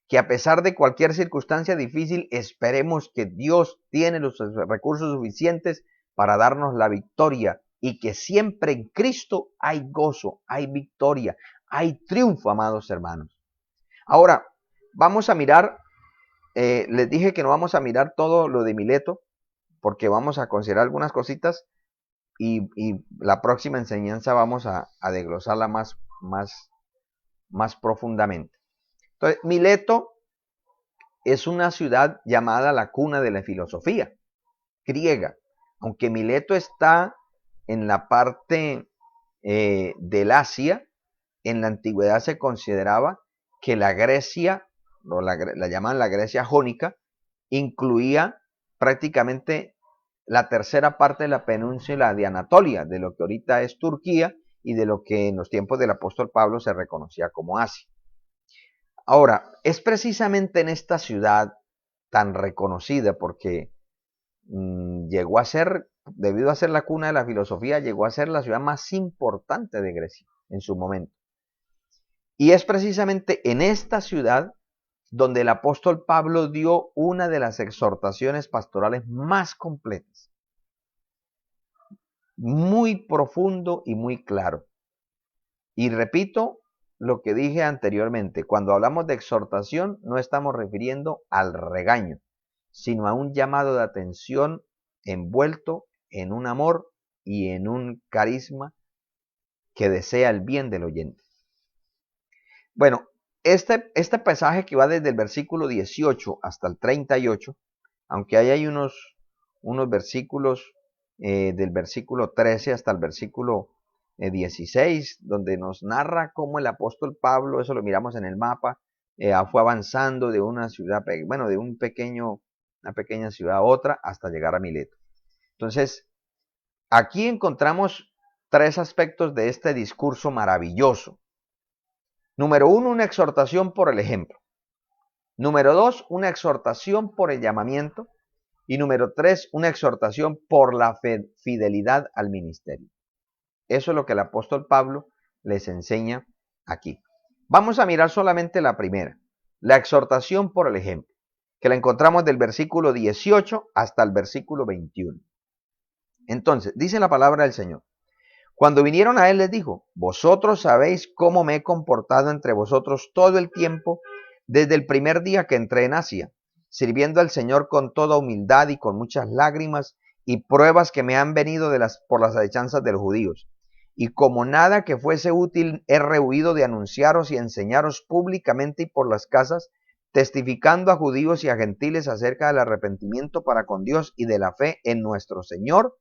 Que a pesar de cualquier circunstancia difícil, esperemos que Dios tiene los recursos suficientes para darnos la victoria y que siempre en Cristo hay gozo, hay victoria, hay triunfo, amados hermanos. Ahora, vamos a mirar, les dije que no vamos a mirar todo lo de Mileto, porque vamos a considerar algunas cositas y la próxima enseñanza vamos a desglosarla más profundamente. Entonces, Mileto es una ciudad llamada la cuna de la filosofía griega. Aunque Mileto está en la parte del Asia, en la antigüedad se consideraba que la Grecia, o la llaman la Grecia jónica, incluía prácticamente la tercera parte de la península de Anatolia, de lo que ahorita es Turquía y de lo que en los tiempos del apóstol Pablo se reconocía como Asia. Ahora, es precisamente en esta ciudad tan reconocida porque llegó a ser, debido a ser la cuna de la filosofía, llegó a ser la ciudad más importante de Grecia en su momento. Y es precisamente en esta ciudad donde el apóstol Pablo dio una de las exhortaciones pastorales más completas. Muy profundo y muy claro. Y repito lo que dije anteriormente, cuando hablamos de exhortación no estamos refiriendo al regaño, sino a un llamado de atención envuelto en un amor y en un carisma que desea el bien del oyente. Bueno, este pasaje que va desde el versículo 18 hasta el 38, aunque ahí hay unos versículos del versículo 13 hasta el versículo 16, donde nos narra cómo el apóstol Pablo, eso lo miramos en el mapa, fue avanzando de una ciudad, bueno, de una pequeña ciudad a otra hasta llegar a Mileto. Entonces, aquí encontramos tres aspectos de este discurso maravilloso. Número 1, una exhortación por el ejemplo. Número 2, una exhortación por el llamamiento. Y número 3, una exhortación por la fidelidad al ministerio. Eso es lo que el apóstol Pablo les enseña aquí. Vamos a mirar solamente la primera, la exhortación por el ejemplo, que la encontramos del versículo 18 hasta el versículo 21. Entonces, dice la palabra del Señor. Cuando vinieron a él les dijo, vosotros sabéis cómo me he comportado entre vosotros todo el tiempo desde el primer día que entré en Asia, sirviendo al Señor con toda humildad y con muchas lágrimas y pruebas que me han venido por las acechanzas de los judíos. Y como nada que fuese útil, he rehuido de anunciaros y enseñaros públicamente y por las casas, testificando a judíos y a gentiles acerca del arrepentimiento para con Dios y de la fe en nuestro Señor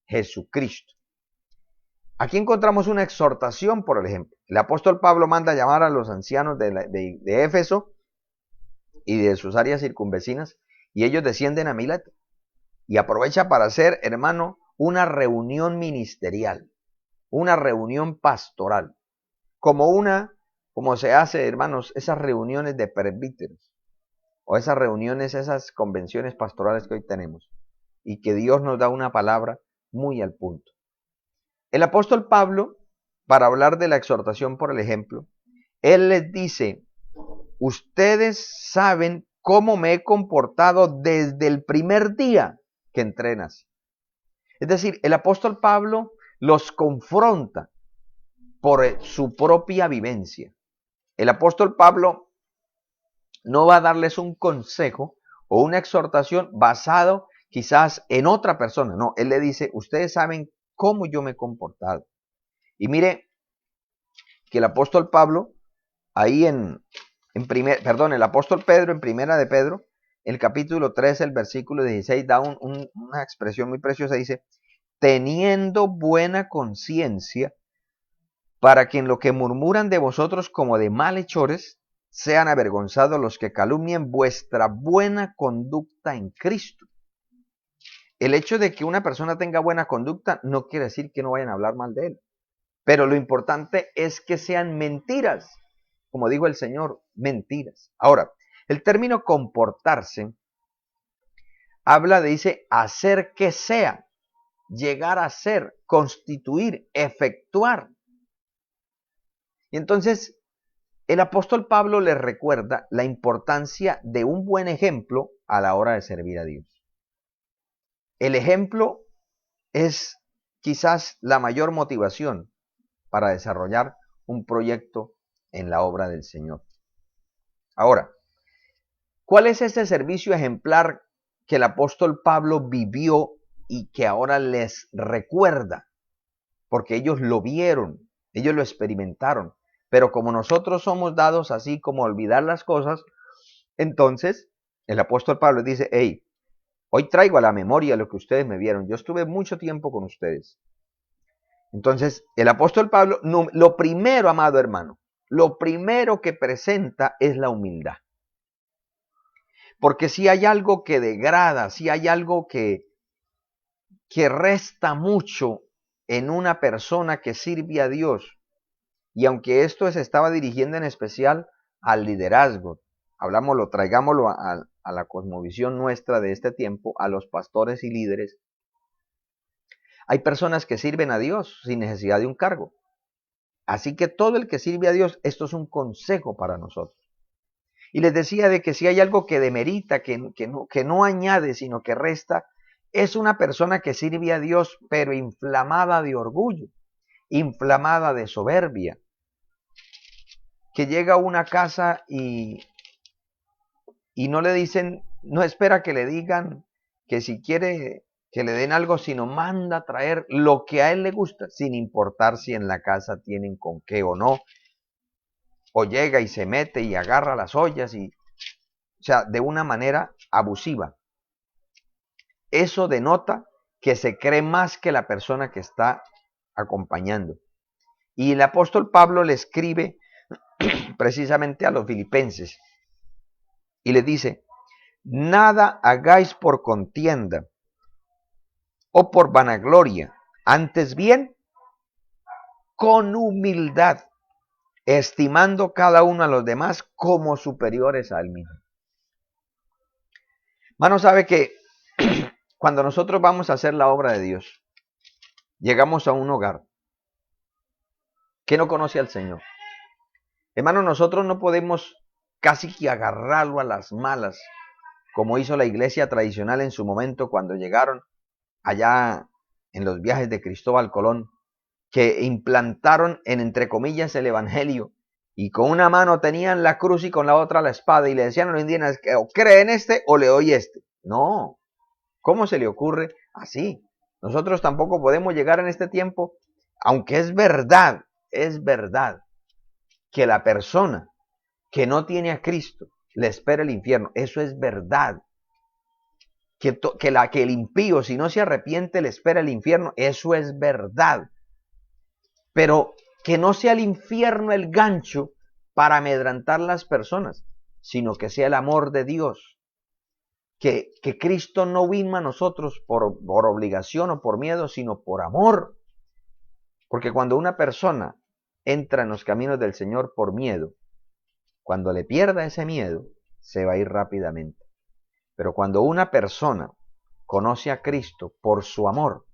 Jesucristo. Aquí encontramos una exhortación, por el ejemplo. El apóstol Pablo manda llamar a los ancianos de Éfeso y de sus áreas circunvecinas, y ellos descienden a Mileto. Y aprovecha para hacer, hermano, una reunión ministerial, una reunión pastoral, como se hace, hermanos, esas reuniones de presbíteros, o esas reuniones, esas convenciones pastorales que hoy tenemos, y que Dios nos da una palabra muy al punto. El apóstol Pablo, para hablar de la exhortación por el ejemplo, él les dice, ustedes saben cómo me he comportado desde el primer día que entré en Asia. Es decir, el apóstol Pablo los confronta por su propia vivencia. El apóstol Pablo no va a darles un consejo o una exhortación basado quizás en otra persona. No, él le dice, ustedes saben cómo yo me he comportado. Y mire que el apóstol Pablo, ahí el apóstol Pedro en primera de Pedro, el capítulo 13, el versículo 16, da una expresión muy preciosa, dice, teniendo buena conciencia, para que en lo que murmuran de vosotros como de malhechores, sean avergonzados los que calumnien vuestra buena conducta en Cristo. El hecho de que una persona tenga buena conducta no quiere decir que no vayan a hablar mal de él. Pero lo importante es que sean mentiras. Como dijo el Señor, mentiras. Ahora, el término comportarse dice, hacer que sea, llegar a ser, constituir, efectuar. Y entonces, el apóstol Pablo les recuerda la importancia de un buen ejemplo a la hora de servir a Dios. El ejemplo es quizás la mayor motivación para desarrollar un proyecto en la obra del Señor. Ahora, ¿cuál es ese servicio ejemplar que el apóstol Pablo vivió y que ahora les recuerda? Porque ellos lo vieron, ellos lo experimentaron, pero como nosotros somos dados así como a olvidar las cosas, entonces el apóstol Pablo dice, hey, hoy traigo a la memoria lo que ustedes me vieron, yo estuve mucho tiempo con ustedes. Entonces, el apóstol Pablo, lo primero, amado hermano, lo primero que presenta es la humildad. Porque si hay algo que degrada, si hay algo que resta mucho en una persona que sirve a Dios, y aunque esto se estaba dirigiendo en especial al liderazgo, traigámoslo a la cosmovisión nuestra de este tiempo, a los pastores y líderes, hay personas que sirven a Dios sin necesidad de un cargo. Así que todo el que sirve a Dios, esto es un consejo para nosotros. Y les decía de que si hay algo que demerita, que no añade, sino que resta, es una persona que sirve a Dios, pero inflamada de orgullo, inflamada de soberbia, que llega a una casa y no le dicen, no espera que le digan que si quiere que le den algo, sino manda a traer lo que a él le gusta, sin importar si en la casa tienen con qué o no, o llega y se mete y agarra las ollas, o sea, de una manera abusiva. Eso denota que se cree más que la persona que está acompañando. Y el apóstol Pablo le escribe precisamente a los filipenses y les dice, nada hagáis por contienda o por vanagloria, antes bien, con humildad, estimando cada uno a los demás como superiores a él mismo. Hermano, sabe que cuando nosotros vamos a hacer la obra de Dios, llegamos a un hogar que no conoce al Señor. Hermano, nosotros no podemos casi que agarrarlo a las malas, como hizo la iglesia tradicional en su momento cuando llegaron allá en los viajes de Cristóbal Colón, que implantaron entre comillas el evangelio y con una mano tenían la cruz y con la otra la espada, y le decían a los indígenas que o cree en este o le doy este. No, ¿cómo se le ocurre así? Nosotros tampoco podemos llegar en este tiempo, aunque es verdad que la persona que no tiene a Cristo le espera el infierno. Eso es verdad. Que el impío, si no se arrepiente, le espera el infierno. Eso es verdad. Pero que no sea el infierno el gancho para amedrentar las personas, sino que sea el amor de Dios. Que Cristo no vino a nosotros por obligación o por miedo, sino por amor. Porque cuando una persona entra en los caminos del Señor por miedo, cuando le pierda ese miedo, se va a ir rápidamente. Pero cuando una persona conoce a Cristo por su amor,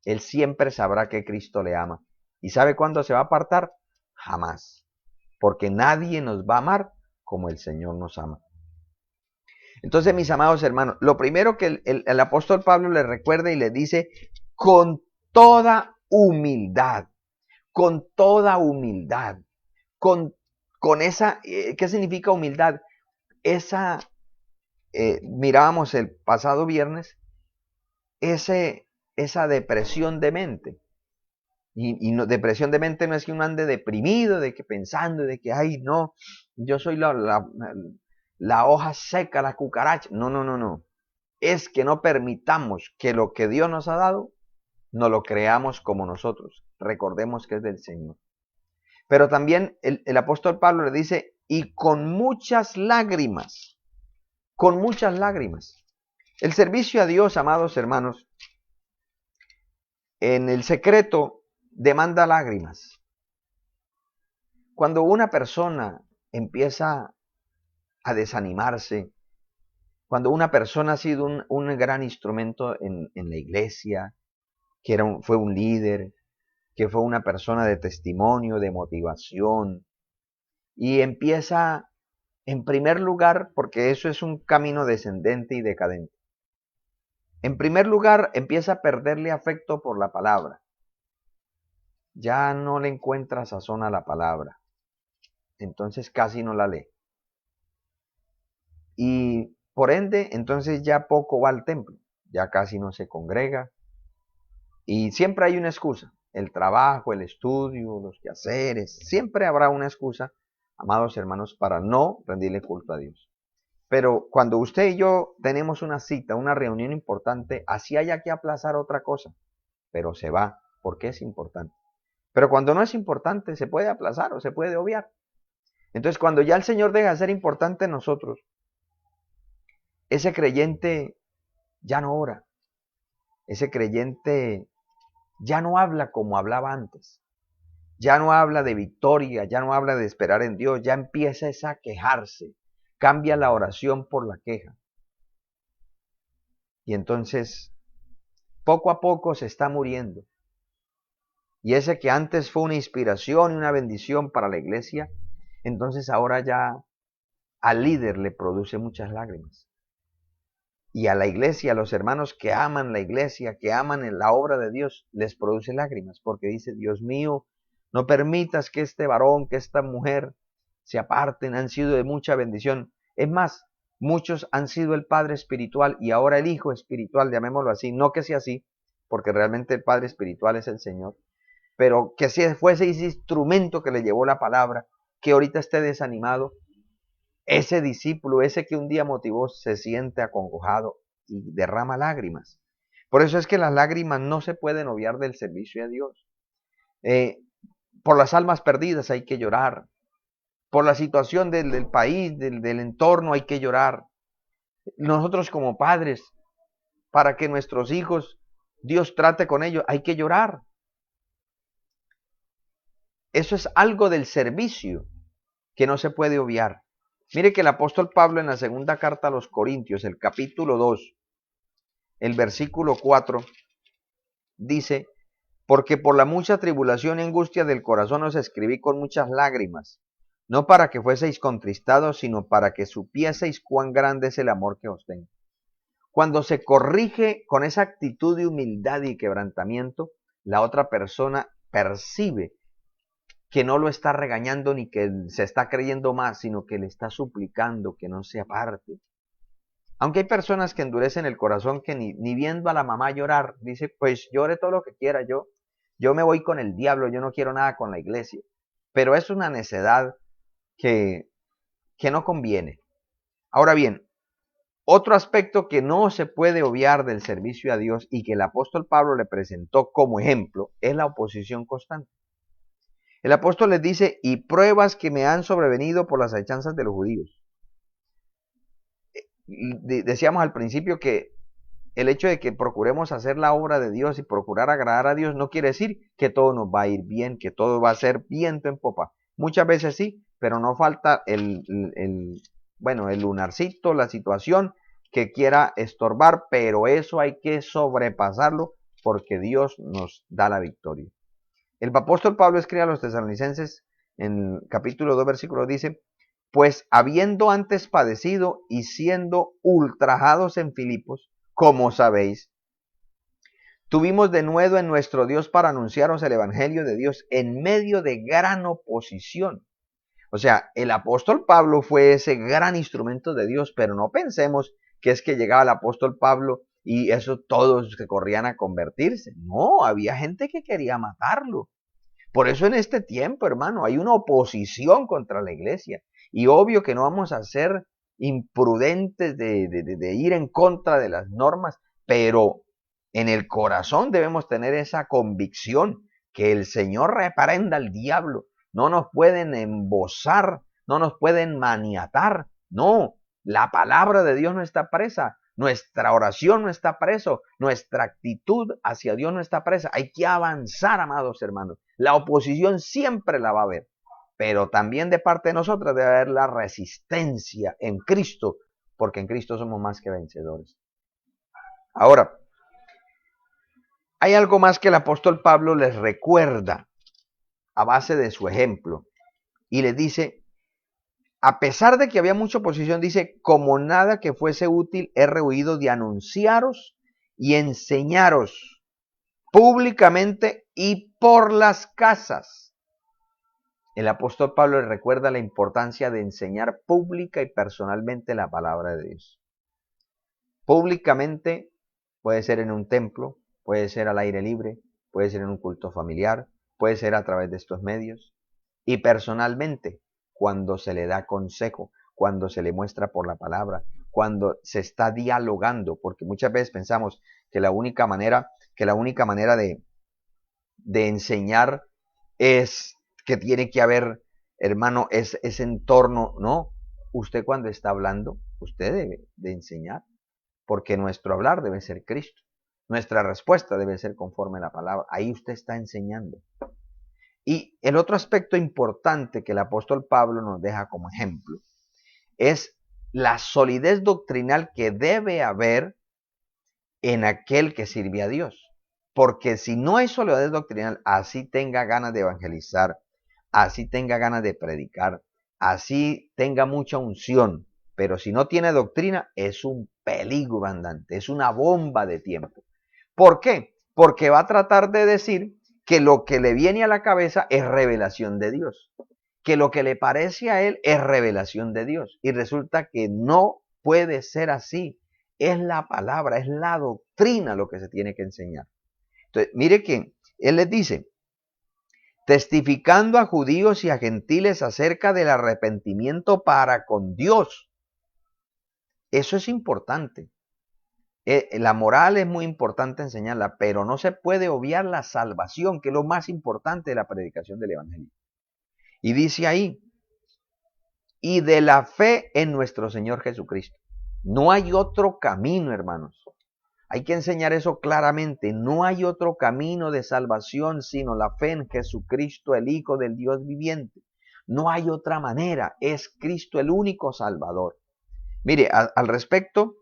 él siempre sabrá que Cristo le ama. ¿Y sabe cuándo se va a apartar? Jamás. Porque nadie nos va a amar como el Señor nos ama. Entonces, mis amados hermanos, lo primero que el apóstol Pablo le recuerda y le dice, con toda humildad, con esa, ¿qué significa humildad? Mirábamos el pasado viernes, esa depresión de mente. Y no, depresión de mente no es que uno ande deprimido, de que pensando, de que, ay, no, yo soy la hoja seca, la cucaracha. No, no, no, no. Es que no permitamos que lo que Dios nos ha dado, no lo creamos como nosotros. Recordemos que es del Señor. Pero también el apóstol Pablo le dice, y con muchas lágrimas, con muchas lágrimas. El servicio a Dios, amados hermanos, en el secreto demanda lágrimas. Cuando una persona empieza a desanimarse, cuando una persona ha sido un gran instrumento en la iglesia, que fue un líder, que fue una persona de testimonio, de motivación, y empieza, en primer lugar, porque eso es un camino descendente y decadente, en primer lugar empieza a perderle afecto por la palabra. Ya no le encuentra sazón a la palabra, entonces casi no la lee. Y por ende, entonces ya poco va al templo, ya casi no se congrega. Y siempre hay una excusa, el trabajo, el estudio, los quehaceres, siempre habrá una excusa, amados hermanos, para no rendirle culto a Dios. Pero cuando usted y yo tenemos una cita, una reunión importante, así haya que aplazar otra cosa, pero se va, porque es importante. Pero cuando no es importante, se puede aplazar o se puede obviar. Entonces, cuando ya el Señor deja de ser importante en nosotros, ese creyente ya no ora. Ese creyente ya no habla como hablaba antes. Ya no habla de victoria, ya no habla de esperar en Dios, ya empieza a quejarse. Cambia la oración por la queja. Y entonces, poco a poco se está muriendo. Y ese que antes fue una inspiración y una bendición para la iglesia, entonces ahora ya al líder le produce muchas lágrimas. Y a la iglesia, a los hermanos que aman la iglesia, que aman la obra de Dios, les produce lágrimas, porque dice, Dios mío, no permitas que este varón, que esta mujer se aparten, han sido de mucha bendición. Es más, muchos han sido el Padre espiritual y ahora el Hijo espiritual, llamémoslo así, no que sea así, porque realmente el Padre espiritual es el Señor, pero que si fuese ese instrumento que le llevó la palabra, que ahorita esté desanimado, ese discípulo, ese que un día motivó, se siente acongojado y derrama lágrimas. Por eso es que las lágrimas no se pueden obviar del servicio a Dios. Por las almas perdidas hay que llorar. Por la situación del país, del entorno hay que llorar. Nosotros como padres, para que nuestros hijos, Dios trate con ellos, hay que llorar. Eso es algo del servicio que no se puede obviar. Mire que el apóstol Pablo en la segunda carta a los Corintios, el capítulo 2, el versículo 4, dice, porque por la mucha tribulación y angustia del corazón os escribí con muchas lágrimas, no para que fueseis contristados, sino para que supieseis cuán grande es el amor que os tengo. Cuando se corrige con esa actitud de humildad y quebrantamiento, la otra persona percibe que no lo está regañando ni que se está creyendo más, sino que le está suplicando que no se aparte. Aunque hay personas que endurecen el corazón que ni viendo a la mamá llorar, dice, pues llore todo lo que quiera, yo me voy con el diablo, yo no quiero nada con la iglesia. Pero es una necedad que no conviene. Ahora bien, otro aspecto que no se puede obviar del servicio a Dios y que el apóstol Pablo le presentó como ejemplo es la oposición constante. El apóstol les dice, y pruebas que me han sobrevenido por las acechanzas de los judíos. Decíamos al principio que el hecho de que procuremos hacer la obra de Dios y procurar agradar a Dios no quiere decir que todo nos va a ir bien, que todo va a ser viento en popa. Muchas veces sí, pero no falta el lunarcito, la situación que quiera estorbar, pero eso hay que sobrepasarlo porque Dios nos da la victoria. El apóstol Pablo escribe a los tesalonicenses en capítulo 2, versículo dice, pues habiendo antes padecido y siendo ultrajados en Filipos, como sabéis, tuvimos de nuevo en nuestro Dios para anunciaros el evangelio de Dios en medio de gran oposición. O sea, el apóstol Pablo fue ese gran instrumento de Dios, pero no pensemos que es que llegaba el apóstol Pablo y eso todos se corrían a convertirse. No, había gente que quería matarlo. Por eso en este tiempo, hermano, hay una oposición contra la iglesia. Y obvio que no vamos a ser imprudentes de ir en contra de las normas, pero en el corazón debemos tener esa convicción que el Señor reprenda al diablo. No nos pueden embosar, no nos pueden maniatar. No, la palabra de Dios no está presa. Nuestra oración no está preso, nuestra actitud hacia Dios no está presa. Hay que avanzar, amados hermanos. La oposición siempre la va a haber, pero también de parte de nosotros debe haber la resistencia en Cristo, porque en Cristo somos más que vencedores. Ahora, hay algo más que el apóstol Pablo les recuerda a base de su ejemplo y les dice, a pesar de que había mucha oposición, dice, como nada que fuese útil, he rehuido de anunciaros y enseñaros públicamente y por las casas. El apóstol Pablo le recuerda la importancia de enseñar pública y personalmente la palabra de Dios. Públicamente puede ser en un templo, puede ser al aire libre, puede ser en un culto familiar, puede ser a través de estos medios. Y personalmente, cuando se le da consejo, cuando se le muestra por la palabra, cuando se está dialogando, porque muchas veces pensamos que la única manera de enseñar es que tiene que haber, hermano, ese entorno. No, usted cuando está hablando, usted debe de enseñar, porque nuestro hablar debe ser Cristo. Nuestra respuesta debe ser conforme a la palabra. Ahí usted está enseñando. Y el otro aspecto importante que el apóstol Pablo nos deja como ejemplo es la solidez doctrinal que debe haber en aquel que sirve a Dios. Porque si no hay solidez doctrinal, así tenga ganas de evangelizar, así tenga ganas de predicar, así tenga mucha unción, pero si no tiene doctrina, es un peligro andante, es una bomba de tiempo. ¿Por qué? Porque va a tratar de decir que lo que le viene a la cabeza es revelación de Dios, que lo que le parece a él es revelación de Dios, y resulta que no puede ser así. Es la palabra, es la doctrina lo que se tiene que enseñar. Entonces, mire que él les dice, testificando a judíos y a gentiles acerca del arrepentimiento para con Dios. Eso es importante. La moral es muy importante enseñarla, pero no se puede obviar la salvación, que es lo más importante de la predicación del evangelio. Y dice ahí, y de la fe en nuestro Señor Jesucristo. No hay otro camino, hermanos. Hay que enseñar eso claramente. No hay otro camino de salvación sino la fe en Jesucristo, el Hijo del Dios viviente. No hay otra manera. Es Cristo el único Salvador. Mire, al respecto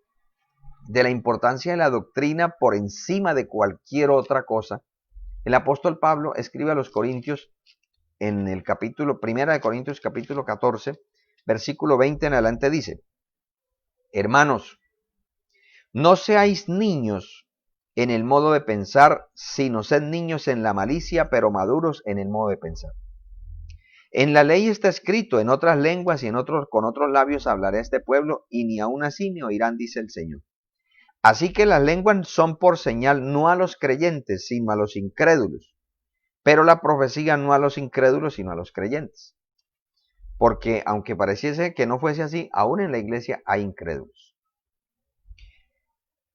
de la importancia de la doctrina por encima de cualquier otra cosa, el apóstol Pablo escribe a los Corintios en el capítulo 1 de Corintios capítulo 14, versículo 20 en adelante dice, hermanos, no seáis niños en el modo de pensar, sino sed niños en la malicia, pero maduros en el modo de pensar. En la ley está escrito, en otras lenguas y con otros labios hablaré a este pueblo, y ni aun así me oirán, dice el Señor. Así que las lenguas son por señal no a los creyentes, sino a los incrédulos. Pero la profecía no a los incrédulos, sino a los creyentes. Porque aunque pareciese que no fuese así, aún en la iglesia hay incrédulos.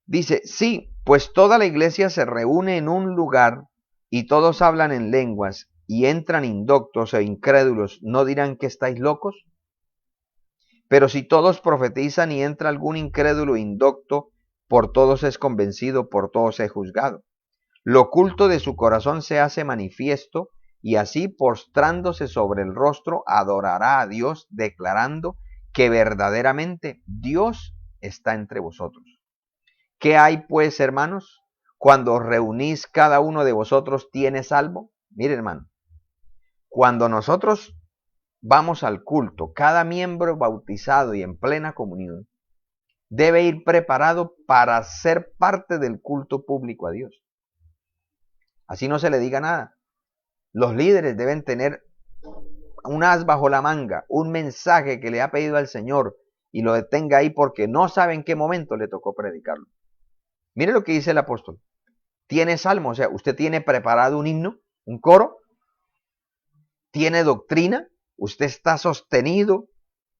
Dice, sí, pues toda la iglesia se reúne en un lugar y todos hablan en lenguas y entran indoctos e incrédulos, ¿no dirán que estáis locos? Pero si todos profetizan y entra algún incrédulo indocto, por todos es convencido, por todos es juzgado. Lo oculto de su corazón se hace manifiesto, y así postrándose sobre el rostro adorará a Dios, declarando que verdaderamente Dios está entre vosotros. ¿Qué hay pues, hermanos? Cuando os reunís, cada uno de vosotros tiene salvo. Mire, hermano, cuando nosotros vamos al culto, cada miembro bautizado y en plena comunión debe ir preparado para ser parte del culto público a Dios. Así no se le diga nada. Los líderes deben tener un as bajo la manga, un mensaje que le ha pedido al Señor y lo detenga ahí porque no sabe en qué momento le tocó predicarlo. Mire lo que dice el apóstol. Tiene salmo, o sea, usted tiene preparado un himno, un coro, tiene doctrina, usted está sostenido,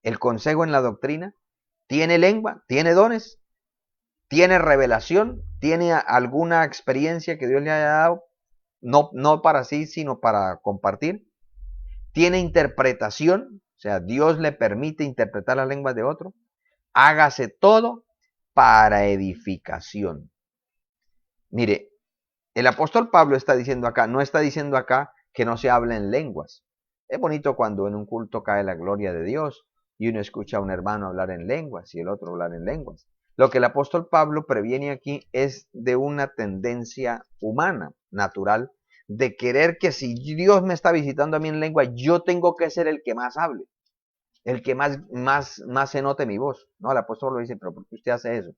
el consejo en la doctrina, tiene lengua, tiene dones, tiene revelación, tiene alguna experiencia que Dios le haya dado, no para sí, sino para compartir, tiene interpretación, o sea, Dios le permite interpretar las lenguas de otro, hágase todo para edificación. Mire, el apóstol Pablo está diciendo acá, no está diciendo acá que no se hable en lenguas. Es bonito cuando en un culto cae la gloria de Dios y uno escucha a un hermano hablar en lenguas y el otro hablar en lenguas. Lo que el apóstol Pablo previene aquí es de una tendencia humana, natural, de querer que si Dios me está visitando a mí en lengua, yo tengo que ser el que más hable, el que más se note mi voz. No, el apóstol lo dice, pero ¿por qué usted hace eso?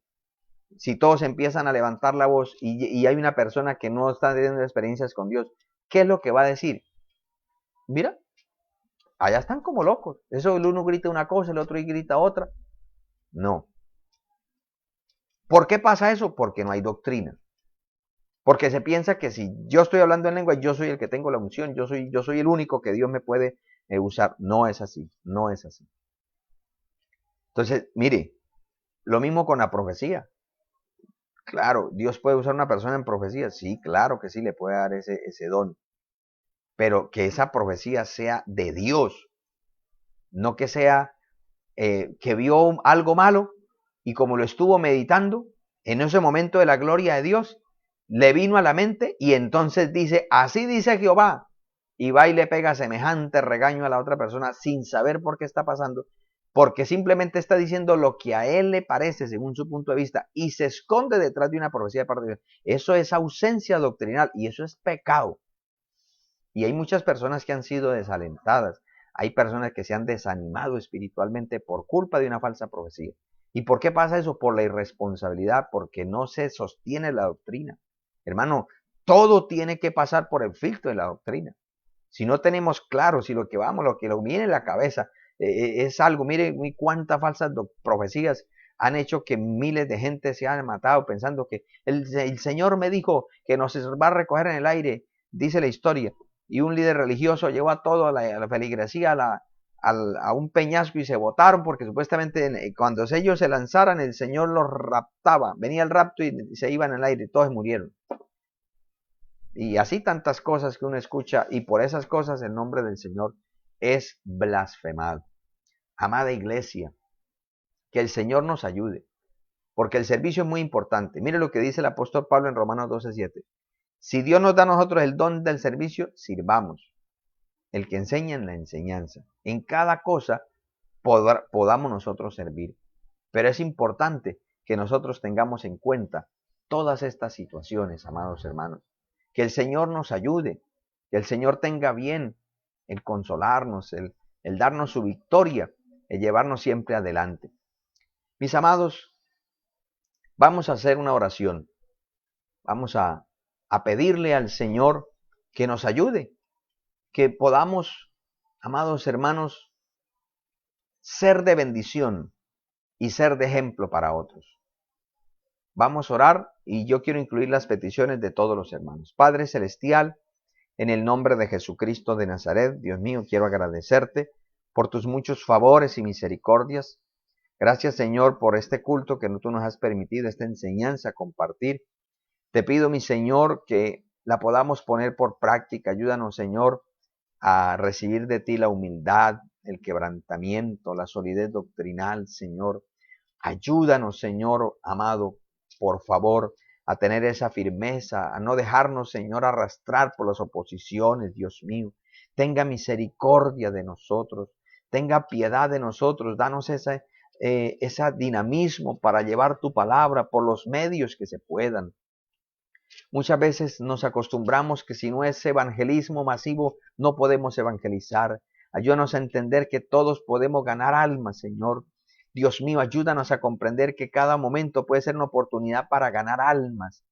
Si todos empiezan a levantar la voz y hay una persona que no está teniendo experiencias con Dios, ¿qué es lo que va a decir? Mira, allá están como locos. Eso el uno grita una cosa, el otro grita otra. No. ¿Por qué pasa eso? Porque no hay doctrina. Porque se piensa que si yo estoy hablando en lengua, yo soy el que tengo la unción, yo soy el único que Dios me puede usar. No es así, no es así. Entonces, mire, lo mismo con la profecía. Claro, Dios puede usar a una persona en profecía. Sí, claro que sí, le puede dar ese don. Pero que esa profecía sea de Dios. No que sea que vio algo malo y como lo estuvo meditando, en ese momento de la gloria de Dios, le vino a la mente y entonces dice, así dice Jehová, y va y le pega semejante regaño a la otra persona sin saber por qué está pasando, porque simplemente está diciendo lo que a él le parece según su punto de vista y se esconde detrás de una profecía de parte de Dios. Eso es ausencia doctrinal y eso es pecado. Y hay muchas personas que han sido desalentadas. Hay personas que se han desanimado espiritualmente por culpa de una falsa profecía. ¿Y por qué pasa eso? Por la irresponsabilidad, porque no se sostiene la doctrina. Hermano, todo tiene que pasar por el filtro de la doctrina. Si no tenemos claro, si lo que lo viene en la cabeza es algo, mire cuántas falsas profecías han hecho que miles de gente se han matado pensando que el Señor me dijo que nos va a recoger en el aire, dice la historia. Y un líder religioso llevó a todo a la feligresía a un peñasco y se botaron porque supuestamente cuando ellos se lanzaran el Señor los raptaba. Venía el rapto y se iban en el aire, todos murieron. Y así tantas cosas que uno escucha y por esas cosas el nombre del Señor es blasfemado. Amada iglesia, que el Señor nos ayude, porque el servicio es muy importante. Mire lo que dice el apóstol Pablo en Romanos 12:7. Si Dios nos da a nosotros el don del servicio, sirvamos. El que enseña en la enseñanza. En cada cosa podamos nosotros servir. Pero es importante que nosotros tengamos en cuenta todas estas situaciones, amados hermanos. Que el Señor nos ayude, que el Señor tenga bien el consolarnos, el darnos su victoria, el llevarnos siempre adelante. Mis amados, vamos a hacer una oración. Vamos a pedirle al Señor que nos ayude, que podamos amados hermanos, ser de bendición y ser de ejemplo para otros. Vamos a orar y yo quiero incluir las peticiones de todos los hermanos. Padre Celestial, en el nombre de Jesucristo de Nazaret, Dios mío, quiero agradecerte por tus muchos favores y misericordias. Gracias, Señor, por este culto que tú nos has permitido, esta enseñanza, compartir. Te pido, mi Señor, que la podamos poner por práctica. Ayúdanos, Señor, a recibir de ti la humildad, el quebrantamiento, la solidez doctrinal, Señor. Ayúdanos, Señor amado, por favor, a tener esa firmeza, a no dejarnos, Señor, arrastrar por las oposiciones, Dios mío. Tenga misericordia de nosotros, tenga piedad de nosotros, danos ese dinamismo para llevar tu palabra por los medios que se puedan. Muchas veces nos acostumbramos que si no es evangelismo masivo, no podemos evangelizar. Ayúdanos a entender que todos podemos ganar almas, Señor. Dios mío, ayúdanos a comprender que cada momento puede ser una oportunidad para ganar almas,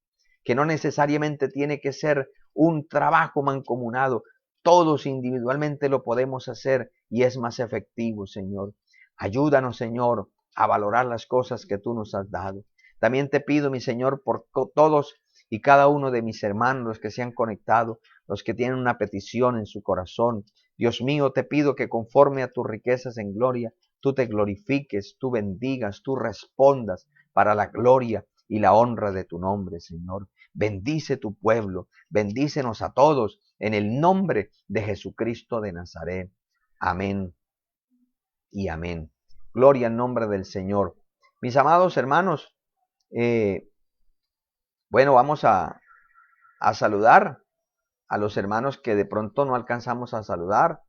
que no necesariamente tiene que ser un trabajo mancomunado. Todos individualmente lo podemos hacer y es más efectivo, Señor. Ayúdanos, Señor, a valorar las cosas que tú nos has dado. También te pido, mi Señor, por todos y cada uno de mis hermanos, los que se han conectado, los que tienen una petición en su corazón. Dios mío, te pido que conforme a tus riquezas en gloria, tú te glorifiques, tú bendigas, tú respondas para la gloria y la honra de tu nombre, Señor. Bendice tu pueblo, bendícenos a todos en el nombre de Jesucristo de Nazaret. Amén y amén. Gloria al nombre del Señor. Mis amados hermanos, bueno, vamos a saludar a los hermanos que de pronto no alcanzamos a saludar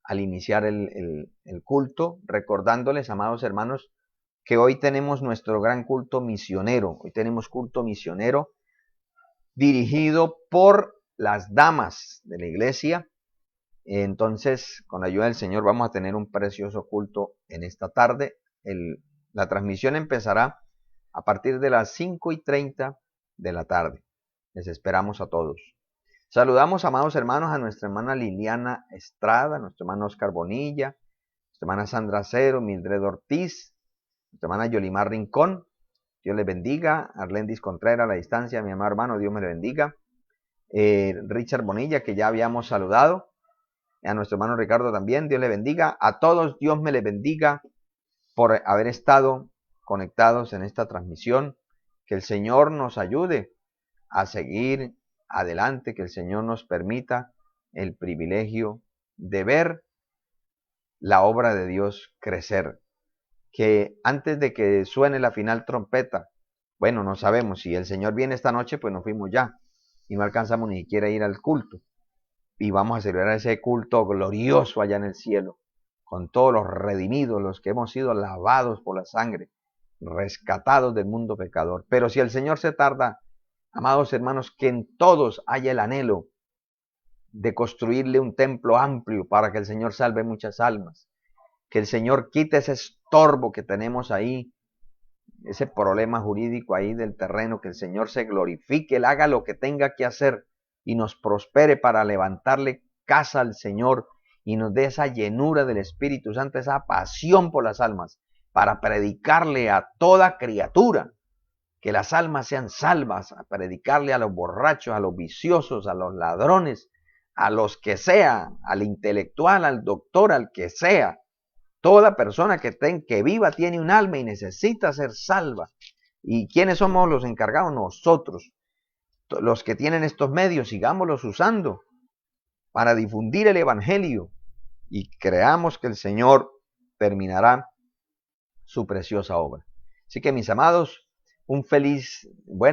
al iniciar el culto, recordándoles, amados hermanos, que hoy tenemos nuestro gran culto misionero. Hoy tenemos culto misionero dirigido por las damas de la iglesia. Entonces, con la ayuda del Señor, vamos a tener un precioso culto en esta tarde. La transmisión empezará a partir de las 5:30 de la tarde. Les esperamos a todos. Saludamos, amados hermanos, a nuestra hermana Liliana Estrada, a nuestro hermano Oscar Bonilla, nuestra hermana Sandra Cero, Mildred Ortiz, nuestra hermana Yolimar Rincón. Dios les bendiga. Arlendis Contreras a la distancia, mi amado hermano, Dios me le bendiga. Richard Bonilla, que ya habíamos saludado. A nuestro hermano Ricardo también, Dios le bendiga. A todos, Dios me le bendiga por haber estado conectados en esta transmisión. Que el Señor nos ayude a seguir adelante, que el Señor nos permita el privilegio de ver la obra de Dios crecer. Que antes de que suene la final trompeta, bueno, no sabemos, si el Señor viene esta noche, pues nos fuimos ya y no alcanzamos ni siquiera a ir al culto. Y vamos a celebrar ese culto glorioso allá en el cielo, con todos los redimidos, los que hemos sido lavados por la sangre, rescatados del mundo pecador. Pero si el Señor se tarda, amados hermanos, que en todos haya el anhelo de construirle un templo amplio para que el Señor salve muchas almas, que el Señor quite ese estorbo que tenemos ahí, ese problema jurídico ahí del terreno, que el Señor se glorifique, Él haga lo que tenga que hacer y nos prospere para levantarle casa al Señor y nos dé esa llenura del Espíritu Santo, esa pasión por las almas, para predicarle a toda criatura, que las almas sean salvas, a predicarle a los borrachos, a los viciosos, a los ladrones, a los que sea, al intelectual, al doctor, al que sea. Toda persona que viva tiene un alma y necesita ser salva. ¿Y quiénes somos los encargados? Nosotros. Los que tienen estos medios, sigámoslos usando para difundir el Evangelio y creamos que el Señor terminará su preciosa obra. Así que, mis amados, un feliz,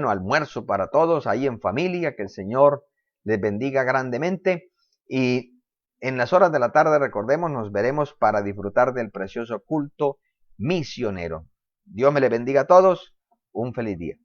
almuerzo para todos ahí en familia, que el Señor les bendiga grandemente y en las horas de la tarde, recordemos, nos veremos para disfrutar del precioso culto misionero. Dios me les bendiga a todos, un feliz día.